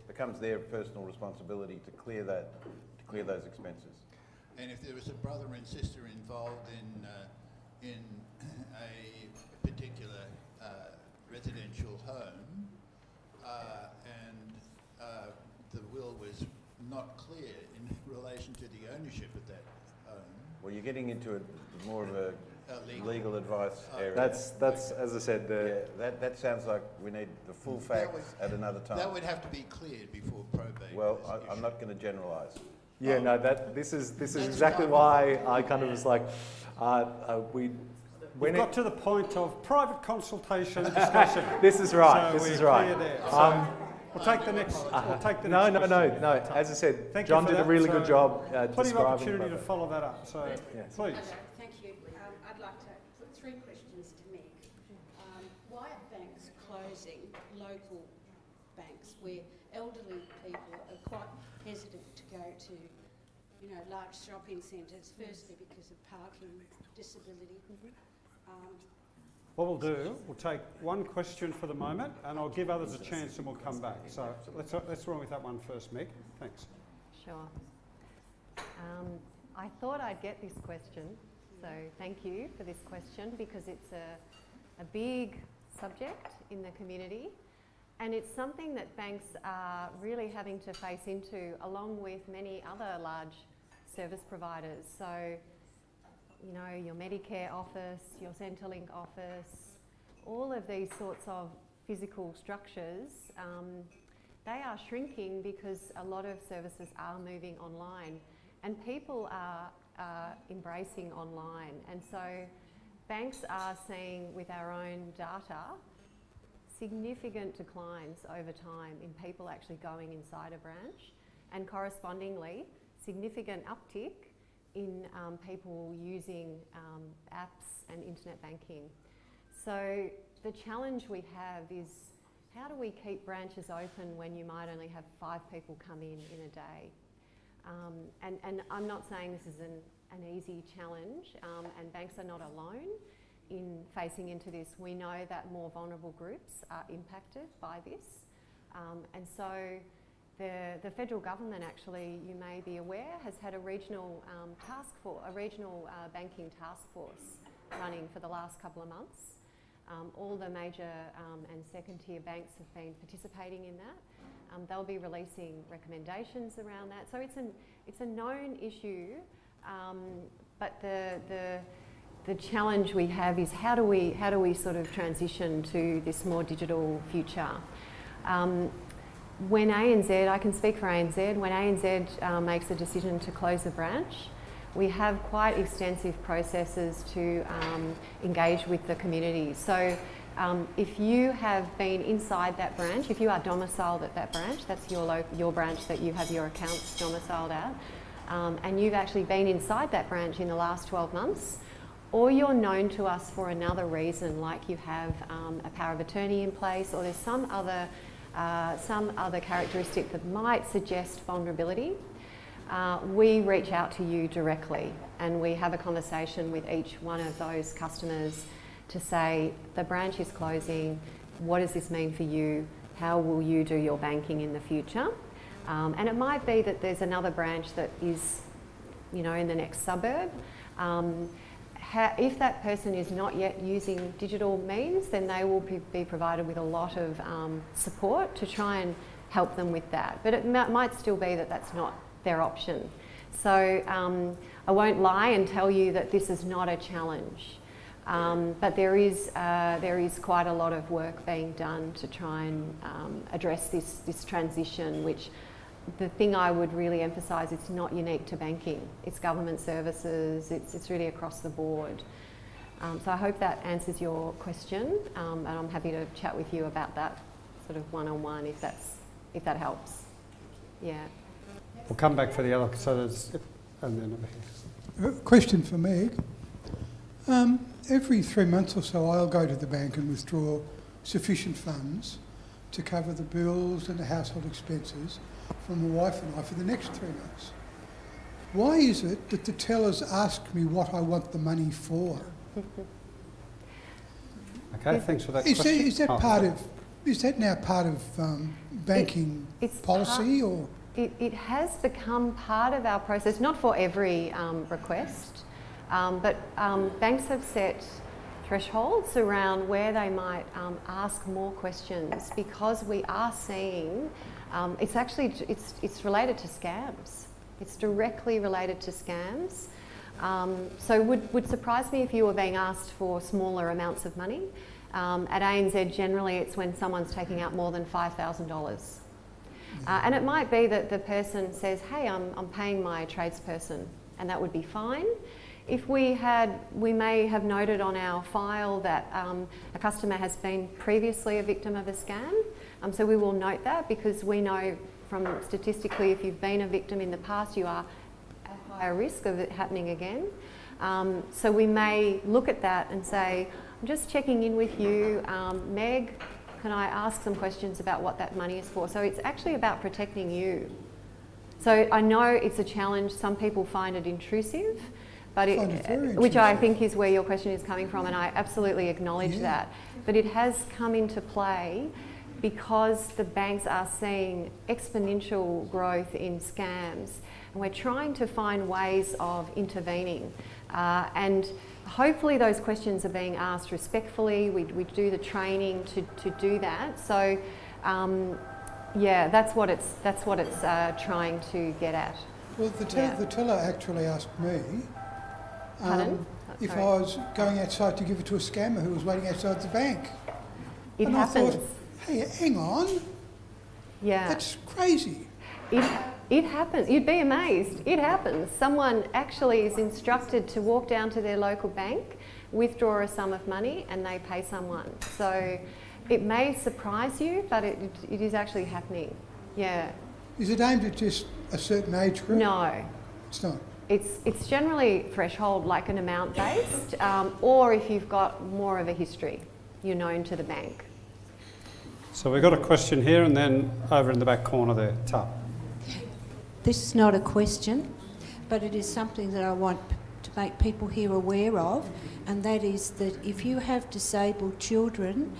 becomes their personal responsibility to clear those expenses. And if there was a brother and sister involved in a particular residential home, and the will was not clear in relation to the ownership of that home. Well, you're getting into more of a legal advice area. That's as I said. That sounds like we need the full facts at another time. That would have to be cleared before probate. Well, I'm not going to generalise. Yeah, no. This is exactly why I kind of was like, We've got to the point of private consultation discussion. This is right. So this is we're right. clear there. So we'll take the next. We'll take the next question. No. As I said, Thank John you for did a that. really So good job plenty describing. of opportunity to follow that up. So Yes. please. Thank you. I'd like to put three questions to Meg. Why are banks closing local banks where elderly people are quite hesitant to go to, large shopping centres? Firstly, because of parking, disability. What we'll do, we'll take one question for the moment, and I'll give others a chance, and we'll come back. So let's run with that one first, Meg. Thanks. Sure. I thought I'd get this question, so thank you for this question, because it's a big subject in the community, and it's something that banks are really having to face into, along with many other large service providers. So, your Medicare office, your Centrelink office, all of these sorts of physical structures, they are shrinking because a lot of services are moving online, and people are embracing online. And so banks are seeing, with our own data, significant declines over time in people actually going inside a branch, and correspondingly significant uptick in people using apps and internet banking. So the challenge we have is, how do we keep branches open when you might only have 5 people come in a day? And I'm not saying this is an easy challenge, and banks are not alone in facing into this. We know that more vulnerable groups are impacted by this, and so the federal government, actually, you may be aware, has had a regional banking task force running for the last couple of months. All the major and second-tier banks have been participating in that. They'll be releasing recommendations around that. So it's a known issue, but the challenge we have is how do we sort of transition to this more digital future? When ANZ, I can speak for ANZ, when ANZ makes a decision to close a branch, we have quite extensive processes to engage with the community. So if you have been inside that branch, if you are domiciled at that branch, that's your branch that you have your accounts domiciled at, and you've actually been inside that branch in the last 12 months, or you're known to us for another reason, like you have a power of attorney in place, or there's some other characteristic that might suggest vulnerability, we reach out to you directly, and we have a conversation with each one of those customers to say, the branch is closing, what does this mean for you? How will you do your banking in the future? And it might be that there's another branch that is, in the next suburb. If that person is not yet using digital means, then they will be provided with a lot of support to try and help them with that. But it might still be that that's not their option. So I won't lie and tell you that this is not a challenge. But there is quite a lot of work being done to try and address this transition, which the thing I would really emphasise, it's not unique to banking. It's government services, it's really across the board. So I hope that answers your question, and I'm happy to chat with you about that sort of one-on-one if that helps. Yeah. We'll come back for the other, so there's, and then over here. Question for Meg. Every 3 months or so I'll go to the bank and withdraw sufficient funds to cover the bills and the household expenses for my wife and I for the next 3 months. Why is it that the tellers ask me what I want the money for? Okay, thanks for that question. Is that now part of banking policy, or? It has become part of our process, not for every request, but banks have set thresholds around where they might ask more questions, because we are seeing it's related to scams. It's directly related to scams. So would surprise me if you were being asked for smaller amounts of money. At ANZ, generally, it's when someone's taking out more than $5,000. And it might be that the person says, hey, I'm paying my tradesperson, and that would be fine. If we may have noted on our file that a customer has been previously a victim of a scam. So we will note that, because we know from statistically, if you've been a victim in the past, you are at higher risk of it happening again. So we may look at that and say, I'm just checking in with you, Meg, can I ask some questions about what that money is for? So it's actually about protecting you. So I know it's a challenge, some people find it intrusive, but which I think is where your question is coming from, and I absolutely acknowledge that. But it has come into play because the banks are seeing exponential growth in scams, and we're trying to find ways of intervening. And hopefully those questions are being asked respectfully. We do the training to do that. So yeah, that's what it's trying to get at. Well, the teller actually asked me if I was going outside to give it to a scammer who was waiting outside the bank. It and happens. I thought, hey, hang on. Yeah. That's crazy. It happens. You'd be amazed. It happens. Someone actually is instructed to walk down to their local bank, withdraw a sum of money, and they pay someone. So it may surprise you, but it is actually happening. Yeah. Is it aimed at just a certain age group? No. It's not. It's generally threshold, like an amount based, or if you've got more of a history, you're known to the bank. So we've got a question here, and then over in the back corner there, Tup. This is not a question, but it is something that I want to make people here aware of, and that is that if you have disabled children,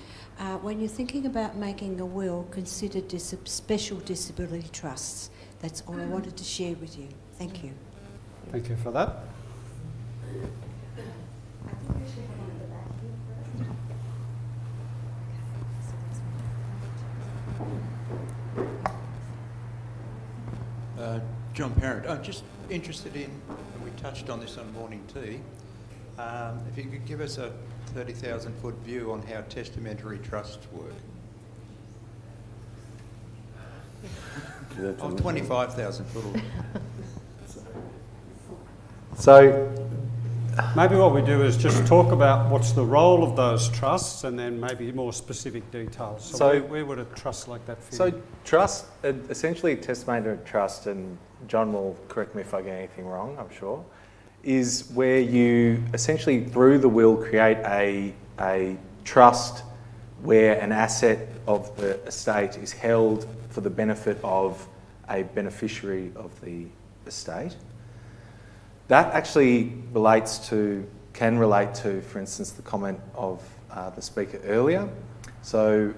when you're thinking about making a will, consider special disability trusts. That's all I wanted to share with you. Thank you. Thank you for that. John Parrott. I'm just interested in, we touched on this on morning tea, if you could give us a 30,000-foot view on how testamentary trusts work. Oh, 25,000 foot. So maybe what we do is just talk about what's the role of those trusts, and then maybe more specific details. So where would a trust like that fit? So trust, essentially testamentary trust, and John will correct me if I get anything wrong, I'm sure, is where you essentially through the will create a trust where an asset of the estate is held for the benefit of a beneficiary of the estate. That actually can relate to, for instance, the comment of the speaker earlier. So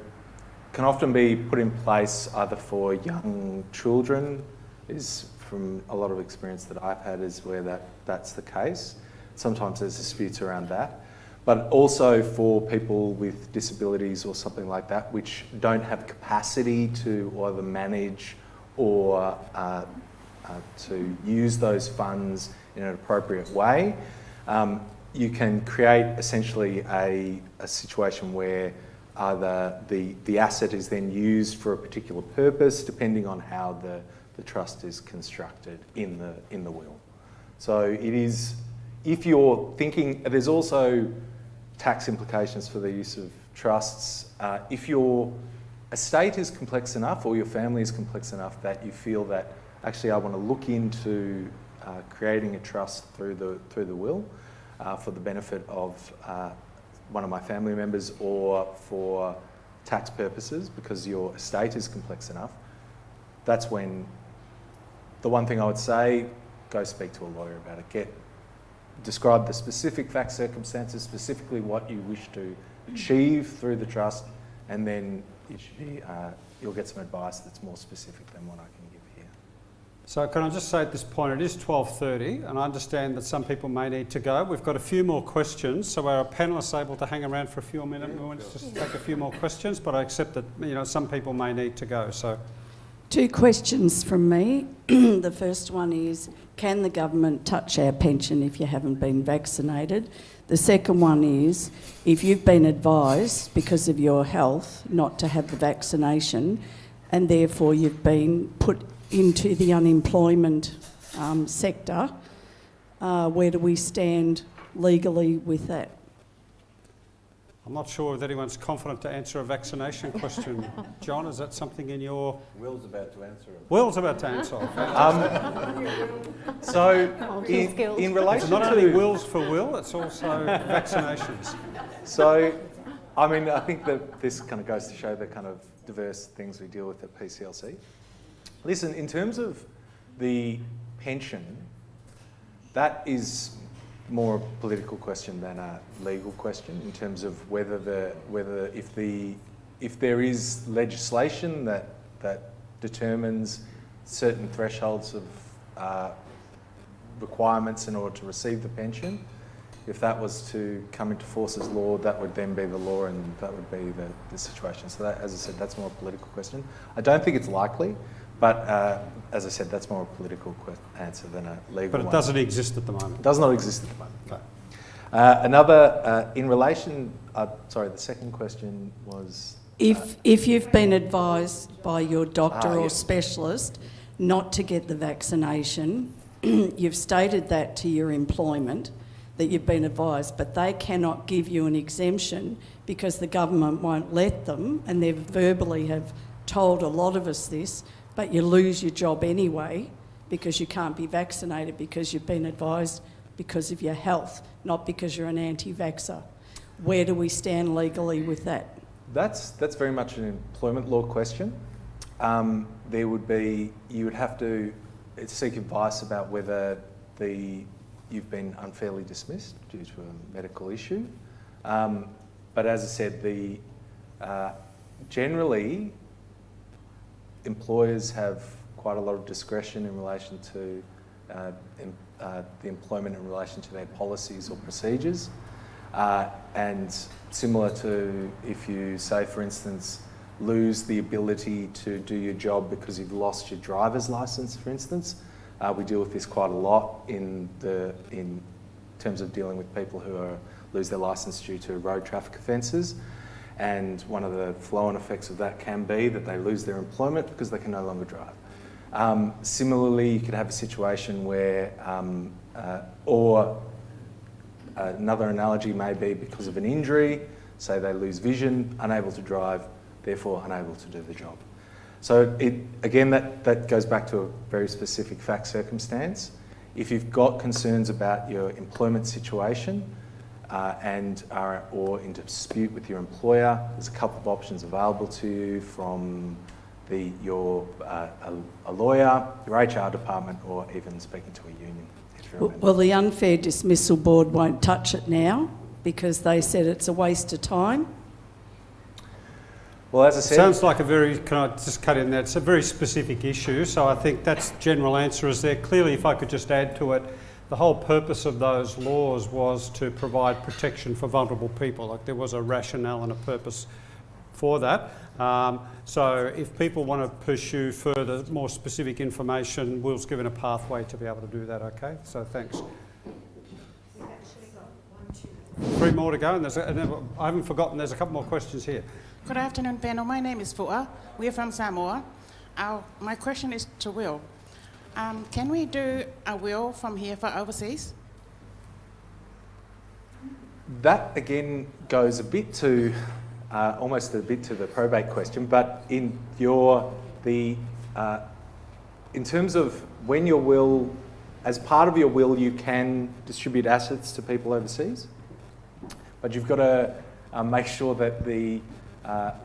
can often be put in place either for young children, is from a lot of experience that I've had is where that's the case. Sometimes there's disputes around that. But also for people with disabilities or something like that, which don't have capacity to either manage or to use those funds in an appropriate way. you can create essentially a situation where either the asset is then used for a particular purpose, depending on how the trust is constructed in the will. So it is, if you're thinking, there's also tax implications for the use of trusts. If your estate is complex enough or your family is complex enough that you feel that actually I want to look into creating a trust through the will for the benefit of one of my family members or for tax purposes because your estate is complex enough, that's when the one thing I would say, go speak to a lawyer about it. Describe the specific fact circumstances, specifically what you wish to achieve through the trust, and then you'll get some advice that's more specific than what I can give here. So can I just say at this point, it is 12:30, and I understand that some people may need to go. We've got a few more questions, so are our panellists able to hang around for a few more minutes? We want to just take a few more questions, but I accept that some people may need to go. So, 2 questions from me. The first one is, can the government touch our pension if you haven't been vaccinated? The second one is, if you've been advised because of your health not to have the vaccination and therefore you've been put into the unemployment sector, where do we stand legally with that? I'm not sure if anyone's confident to answer a vaccination question. John, is that something in your... Will's about to answer it. Will's about to answer. So, in relation it's not only wills for will, it's also vaccinations. So, I mean, I think that this kind of goes to show the kind of diverse things we deal with at PCLC. Listen, in terms of the pension, that is more a political question than a legal question in terms of if there is legislation that determines certain thresholds of requirements in order to receive the pension. If that was to come into force as law, that would then be the law and that would be the situation. So that, as I said, that's more a political question. I don't think it's likely, but as I said, that's more a political answer than a legal one. But it doesn't exist at the moment. It does not exist at the moment. Okay. Another, in relation, sorry, the second question was... If you've been advised by your doctor or specialist not to get the vaccination, you've stated that to your employment, that you've been advised, but they cannot give you an exemption because the government won't let them, and they verbally have told a lot of us this, but you lose your job anyway because you can't be vaccinated because you've been advised because of your health, not because you're an anti-vaxxer. Where do we stand legally with that? That's very much an employment law question. There would be, you would have to seek advice about whether you've been unfairly dismissed due to a medical issue. But as I said, generally, employers have quite a lot of discretion in relation to the employment in relation to their policies or procedures. And similar to if you say, for instance, lose the ability to do your job because you've lost your driver's licence, for instance. We deal with this quite a lot in terms of dealing with people who lose their licence due to road traffic offences. And one of the flow-on effects of that can be that they lose their employment because they can no longer drive. Similarly, you could have a situation where, or another analogy may be because of an injury, say they lose vision, unable to drive, therefore unable to do the job. So again, that goes back to a very specific fact circumstance. If you've got concerns about your employment situation and are in dispute with your employer, there's a couple of options available to you from a lawyer, your HR department, or even speaking to a union. Well, the Unfair Dismissal Board won't touch it now because they said it's a waste of time. Well, as I said... Sounds like can I just cut in there? It's a very specific issue, so I think that's general answer is there. Clearly, if I could just add to it, the whole purpose of those laws was to provide protection for vulnerable people. Like there was a rationale and a purpose for that. So if people want to pursue further, more specific information, Will's given a pathway to be able to do that, okay? So thanks. We've actually got one 3 more to go, and I haven't forgotten, there's a couple more questions here. Good afternoon, panel. My name is Fu'a. We're from Samoa. My question is to Will. Can we do a will from here for overseas? That again goes a bit to, almost a bit to the probate question, but in terms of when your will, as part of your will, you can distribute assets to people overseas, but you've got to make sure that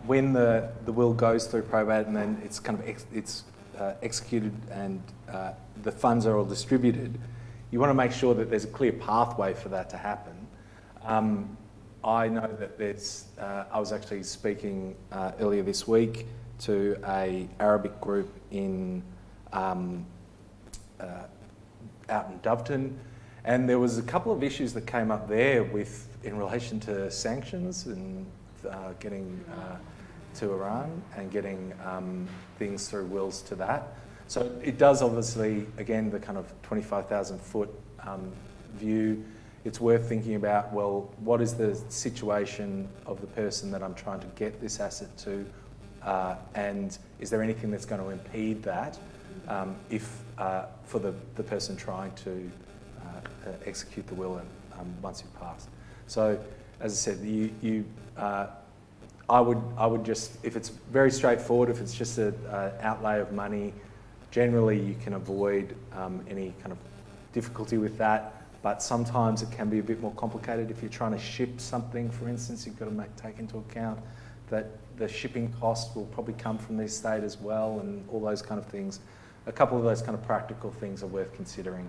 when the will goes through probate and then it's kind of executed and the funds are all distributed, you want to make sure that there's a clear pathway for that to happen. I know that I was actually speaking earlier this week to an Arabic group out in Doveton, and there was a couple of issues that came up there in relation to sanctions and getting to Iran and getting things through wills to that. So it does obviously, again, the kind of 25,000 foot view. It's worth thinking about, well, what is the situation of the person that I'm trying to get this asset to, and is there anything that's going to impede that for the person trying to execute the will once you've passed. So, as I said, I would just, if it's very straightforward, if it's just an outlay of money, generally you can avoid any kind of difficulty with that. But sometimes it can be a bit more complicated. If you're trying to ship something, for instance, you've got to take into account that the shipping cost will probably come from the estate as well, and all those kind of things. A couple of those kind of practical things are worth considering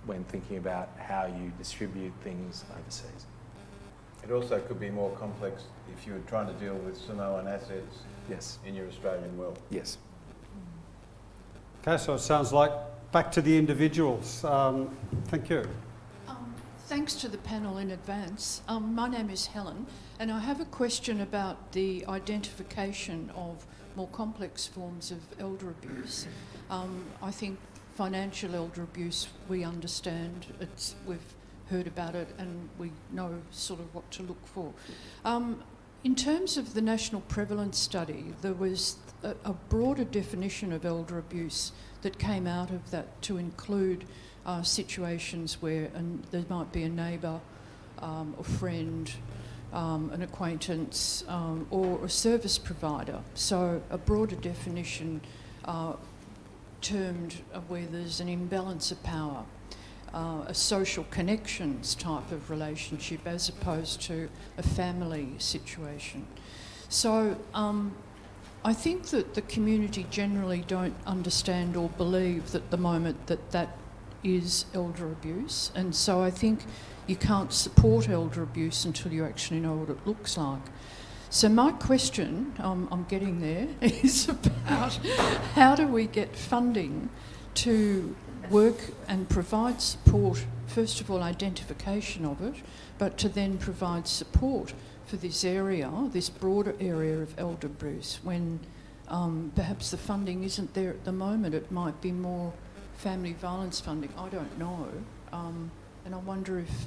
when thinking about how you distribute things overseas. It also could be more complex if you're trying to deal with Samoan assets in your Australian will. Yes. Okay, so it sounds like back to the individuals. Thank you. Thanks to the panel in advance. My name is Helen, and I have a question about the identification of more complex forms of elder abuse. I think financial elder abuse, we understand, we've heard about it and we know sort of what to look for. In terms of the National Prevalence Study, there was a broader definition of elder abuse that came out of that to include situations where there might be a neighbour, a friend, an acquaintance, or a service provider. So a broader definition termed where there's an imbalance of power, a social connections type of relationship as opposed to a family situation. So I think that the community generally don't understand or believe at the moment that is elder abuse, and so I think you can't support elder abuse until you actually know what it looks like. So my question, I'm getting there, is about how do we get funding to work and provide support, first of all identification of it, but to then provide support for this area, this broader area of elder abuse, when perhaps the funding isn't there at the moment. It might be more family violence funding, I don't know. And I wonder if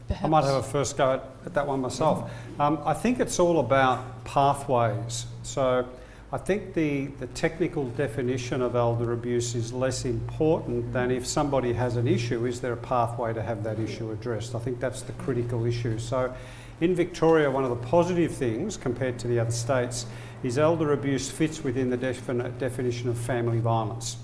perhaps... I might have a first go at that one myself. I think it's all about pathways. So I think the technical definition of elder abuse is less important than if somebody has an issue, is there a pathway to have that issue addressed? I think that's the critical issue. So in Victoria, one of the positive things compared to the other states is elder abuse fits within the definition of family violence.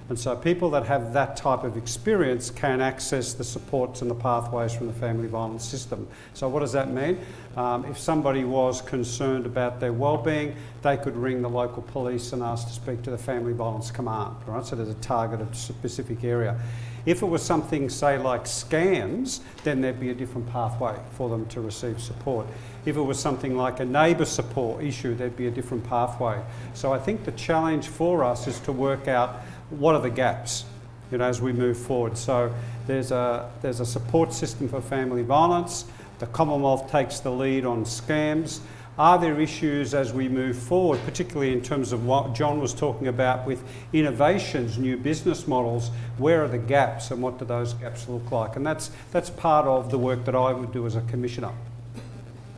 And so people that have that type of experience can access the supports and the pathways from the family violence system. So what does that mean? If somebody was concerned about their well-being, they could ring the local police and ask to speak to the Family Violence Command, right? So there's a targeted specific area. If it was something, say, like scams, then there'd be a different pathway for them to receive support. If it was something like a neighbour support issue, there'd be a different pathway. So I think the challenge for us is to work out what are the gaps, you know, as we move forward. So there's a support system for family violence. The Commonwealth takes the lead on scams. Are there issues as we move forward, particularly in terms of what John was talking about with innovations, new business models? Where are the gaps and what do those gaps look like? And that's part of the work that I would do as a commissioner.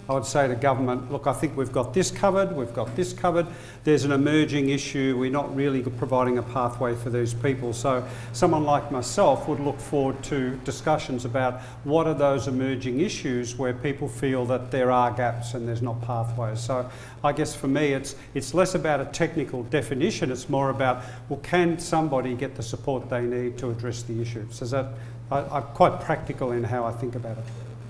I would say to government, look, I think we've got this covered, we've got this covered. There's an emerging issue. We're not really providing a pathway for these people. So someone like myself would look forward to discussions about what are those emerging issues where people feel that there are gaps and there's not pathways. So I guess for me, it's less about a technical definition. It's more about, well, can somebody get the support they need to address the issues? So I'm quite practical in how I think about it.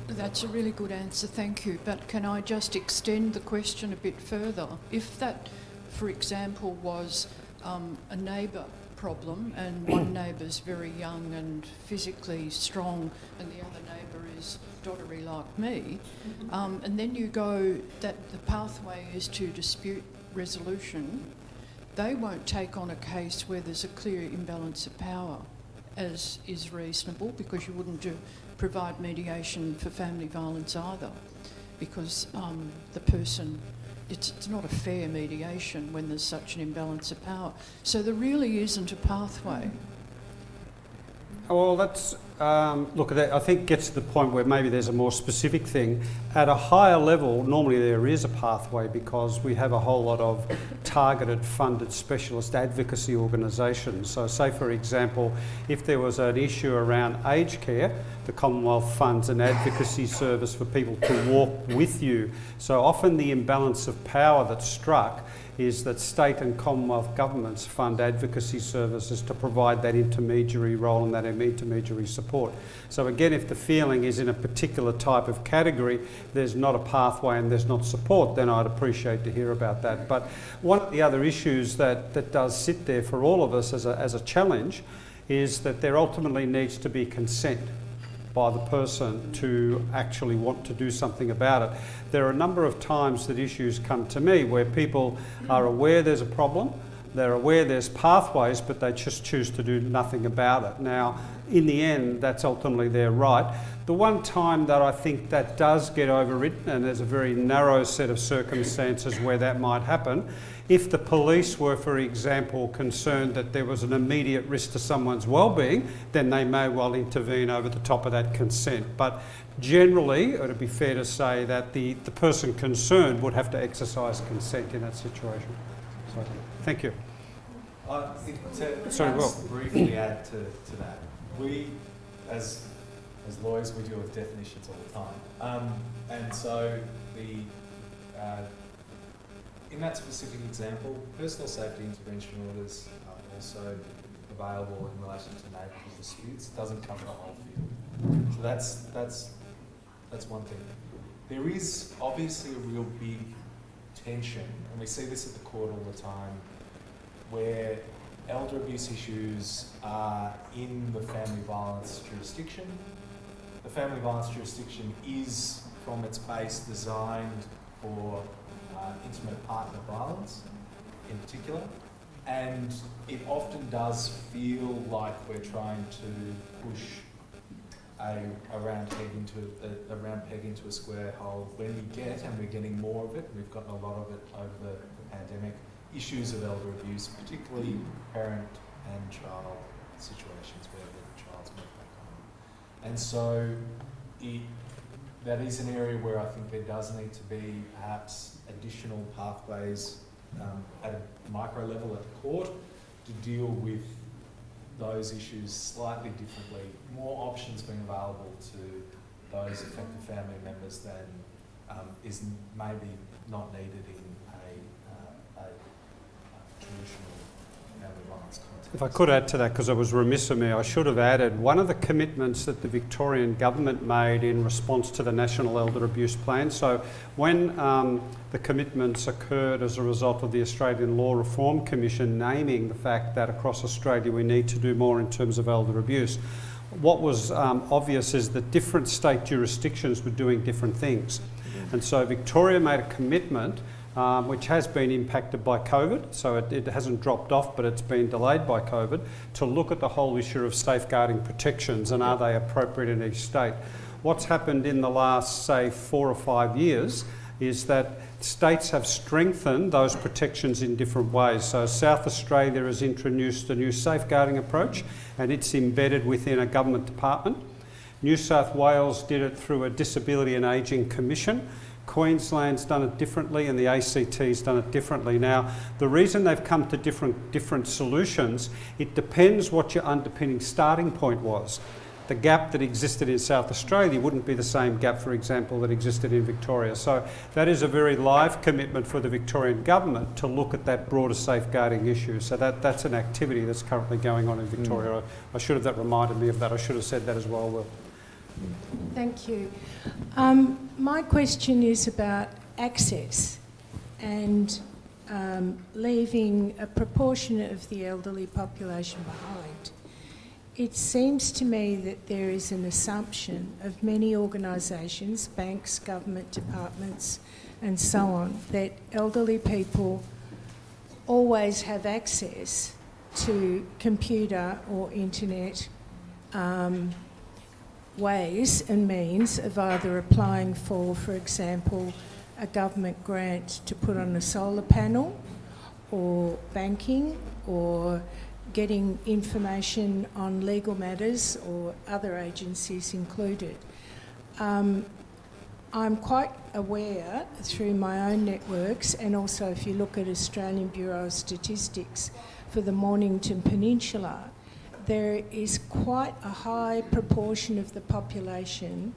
That's a really good answer, thank you. But can I just extend the question a bit further? If that, for example, was a neighbour problem and one neighbour's very young and physically strong and the other neighbour is doddery like me, and then you go that the pathway is to dispute resolution, they won't take on a case where there's a clear imbalance of power, as is reasonable, because you wouldn't provide mediation for family violence either, because the person, it's not a fair mediation when there's such an imbalance of power. So there really isn't a pathway. Well, that's, look, that I think gets to the point where maybe there's a more specific thing. At a higher level, normally there is a pathway because we have a whole lot of targeted, funded specialist advocacy organisations. So say, for example, if there was an issue around aged care, the Commonwealth funds an advocacy service for people to walk with you. So often the imbalance of power that's struck is that state and Commonwealth governments fund advocacy services to provide that intermediary role and that intermediary support. So again, if the feeling is in a particular type of category, there's not a pathway and there's not support, then I'd appreciate to hear about that. But one of the other issues that does sit there for all of us as a challenge is that there ultimately needs to be consent by the person to actually want to do something about it. There are a number of times that issues come to me where people are aware there's a problem, they're aware there's pathways, but they just choose to do nothing about it. Now, in the end, that's ultimately their right. The one time that I think that does get overridden, and there's a very narrow set of circumstances where that might happen, if the police were, for example, concerned that there was an immediate risk to someone's well-being, then they may well intervene over the top of that consent. But generally, it would be fair to say that the person concerned would have to exercise consent in that situation. So, thank you. Sorry, Will. Briefly add to that. We, as lawyers, we deal with definitions all the time. And so in that specific example, personal safety intervention orders are also available in relation to neighbourhood disputes. It doesn't cover the whole field. So that's one thing. There is obviously a real big tension, and we see this at the court all the time, where elder abuse issues are in the family violence jurisdiction. The family violence jurisdiction is, from its base, designed for intimate partner violence in particular, and it often does feel like we're trying to push a round peg into a square hole when we get, and we're getting more of it, and we've gotten a lot of it over the pandemic, issues of elder abuse, particularly parent and child situations where the child's moved back home. And so that is an area where I think there does need to be perhaps additional pathways at a micro level at the court to deal with those issues slightly differently, more options being available to those affected family members than is maybe not needed in a traditional family violence context. If I could add to that, because I was remiss of me, I should have added one of the commitments that the Victorian government made in response to the National Elder Abuse Plan. So when the commitments occurred as a result of the Australian Law Reform Commission naming the fact that across Australia we need to do more in terms of elder abuse, what was obvious is that different state jurisdictions were doing different things. And so Victoria made a commitment which has been impacted by COVID, so it hasn't dropped off, but it's been delayed by COVID, to look at the whole issue of safeguarding protections and are they appropriate in each state. What's happened in the last, say, 4 or 5 years is that states have strengthened those protections in different ways. So South Australia has introduced a new safeguarding approach, and it's embedded within a government department. New South Wales did it through a Disability and Ageing Commission. Queensland's done it differently, and the ACT's done it differently. Now, the reason they've come to different solutions, it depends what your underpinning starting point was. The gap that existed in South Australia wouldn't be the same gap, for example, that existed in Victoria. So that is a very live commitment for the Victorian government to look at that broader safeguarding issue. So that's an activity that's currently going on in Victoria. I should have that reminded me of that. I should have said that as well, Will. Thank you. My question is about access and leaving a proportion of the elderly population behind. It seems to me that there is an assumption of many organisations, banks, government departments and so on, that elderly people always have access to computer or internet ways and means of either applying for example, a government grant to put on a solar panel, or banking, or getting information on legal matters or other agencies included. I'm quite aware through my own networks, and also if you look at Australian Bureau of Statistics for the Mornington Peninsula, there is quite a high proportion of the population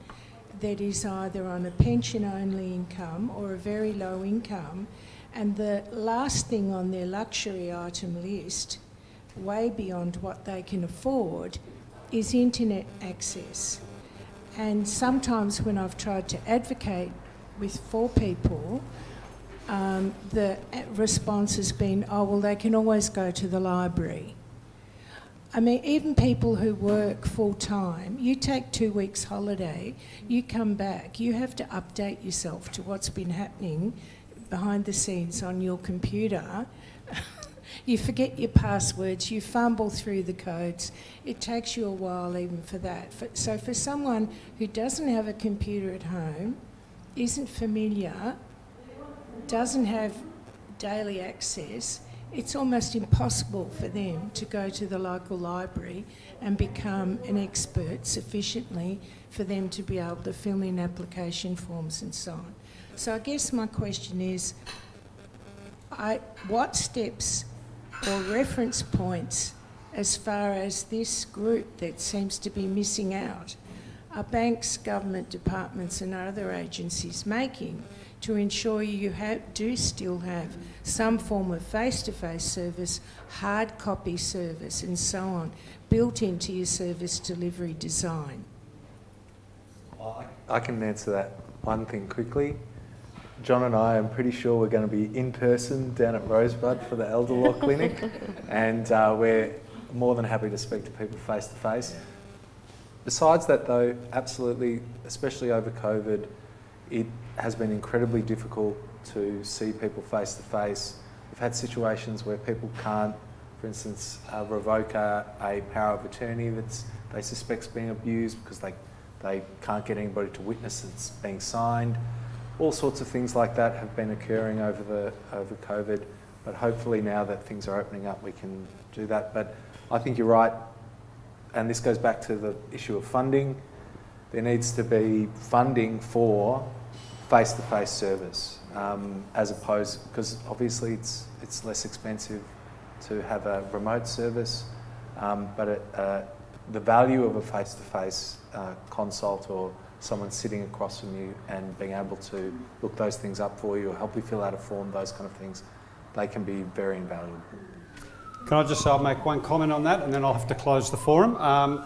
that is either on a pension-only income or a very low income, and the last thing on their luxury item list, way beyond what they can afford, is internet access. And sometimes when I've tried to advocate for people, the response has been, oh, well, they can always go to the library. I mean, even people who work full-time, you take 2 weeks holiday, you come back, you have to update yourself to what's been happening behind the scenes on your computer. You forget your passwords, you fumble through the codes. It takes you a while even for that. So for someone who doesn't have a computer at home, isn't familiar, doesn't have daily access, it's almost impossible for them to go to the local library and become an expert sufficiently for them to be able to fill in application forms and so on. So I guess my question is, what steps or reference points as far as this group that seems to be missing out are banks, government departments and other agencies making to ensure you do still have some form of face-to-face service, hard copy service and so on, built into your service delivery design? Well, I can answer that one thing quickly. John and I am pretty sure we're going to be in person down at Rosebud for the Elder Law Clinic, and we're more than happy to speak to people face to face. Besides that though, absolutely, especially over COVID, it has been incredibly difficult to see people face to face. We've had situations where people can't, for instance, revoke a power of attorney that they suspect's being abused because they can't get anybody to witness it's being signed. All sorts of things like that have been occurring over COVID, but hopefully now that things are opening up, we can do that. But I think you're right, and this goes back to the issue of funding. There needs to be funding for face-to-face service, as opposed, because obviously it's less expensive to have a remote service, but the value of a face-to-face consult or someone sitting across from you and being able to look those things up for you or help you fill out a form, those kind of things, they can be very invaluable. Can I just make one comment on that and then I'll have to close the forum.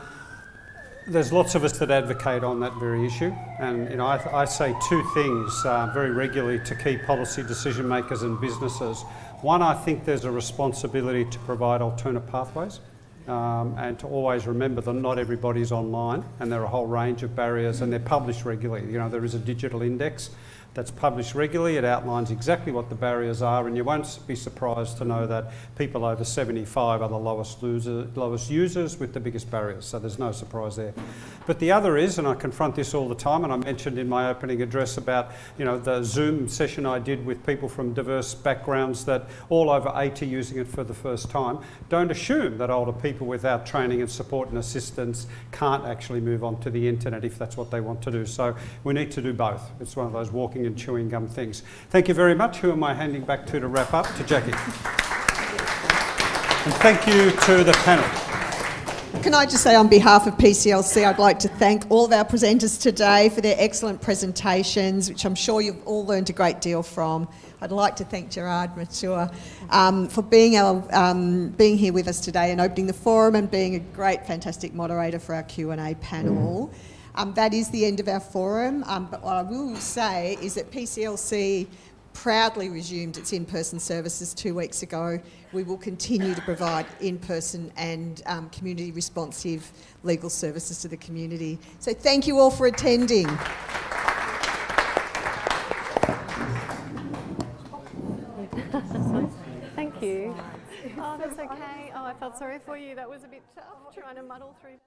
There's lots of us that advocate on that very issue, and I say two things very regularly to key policy decision makers and businesses. One, I think there's a responsibility to provide alternate pathways and to always remember that not everybody's online and there are a whole range of barriers and they're published regularly. You know, there is a digital index that's published regularly. It outlines exactly what the barriers are, and you won't be surprised to know that people over 75 are the lowest users with the biggest barriers, so there's no surprise there. But the other is, and I confront this all the time, and I mentioned in my opening address about, you know, the Zoom session I did with people from diverse backgrounds that all over 80 using it for the first time. Don't assume that older people without training and support and assistance can't actually move on to the internet if that's what they want to do. So we need to do both. It's one of those walking and chewing gum things. Thank you very much. Who am I handing back to wrap up? To Jackie. And thank you to the panel. Can I just say on behalf of PCLC, I'd like to thank all of our presenters today for their excellent presentations, which I'm sure you've all learned a great deal from. I'd like to thank Gerard Mature for being here with us today and opening the forum and being a great, fantastic moderator for our Q&A panel. That is the end of our forum, but what I will say is that PCLC proudly resumed its in-person services 2 weeks ago. We will continue to provide in-person and community responsive legal services to the community. So thank you all for attending. Thank you. Oh, that's okay. Oh, I felt sorry for you. That was a bit tough trying to muddle through.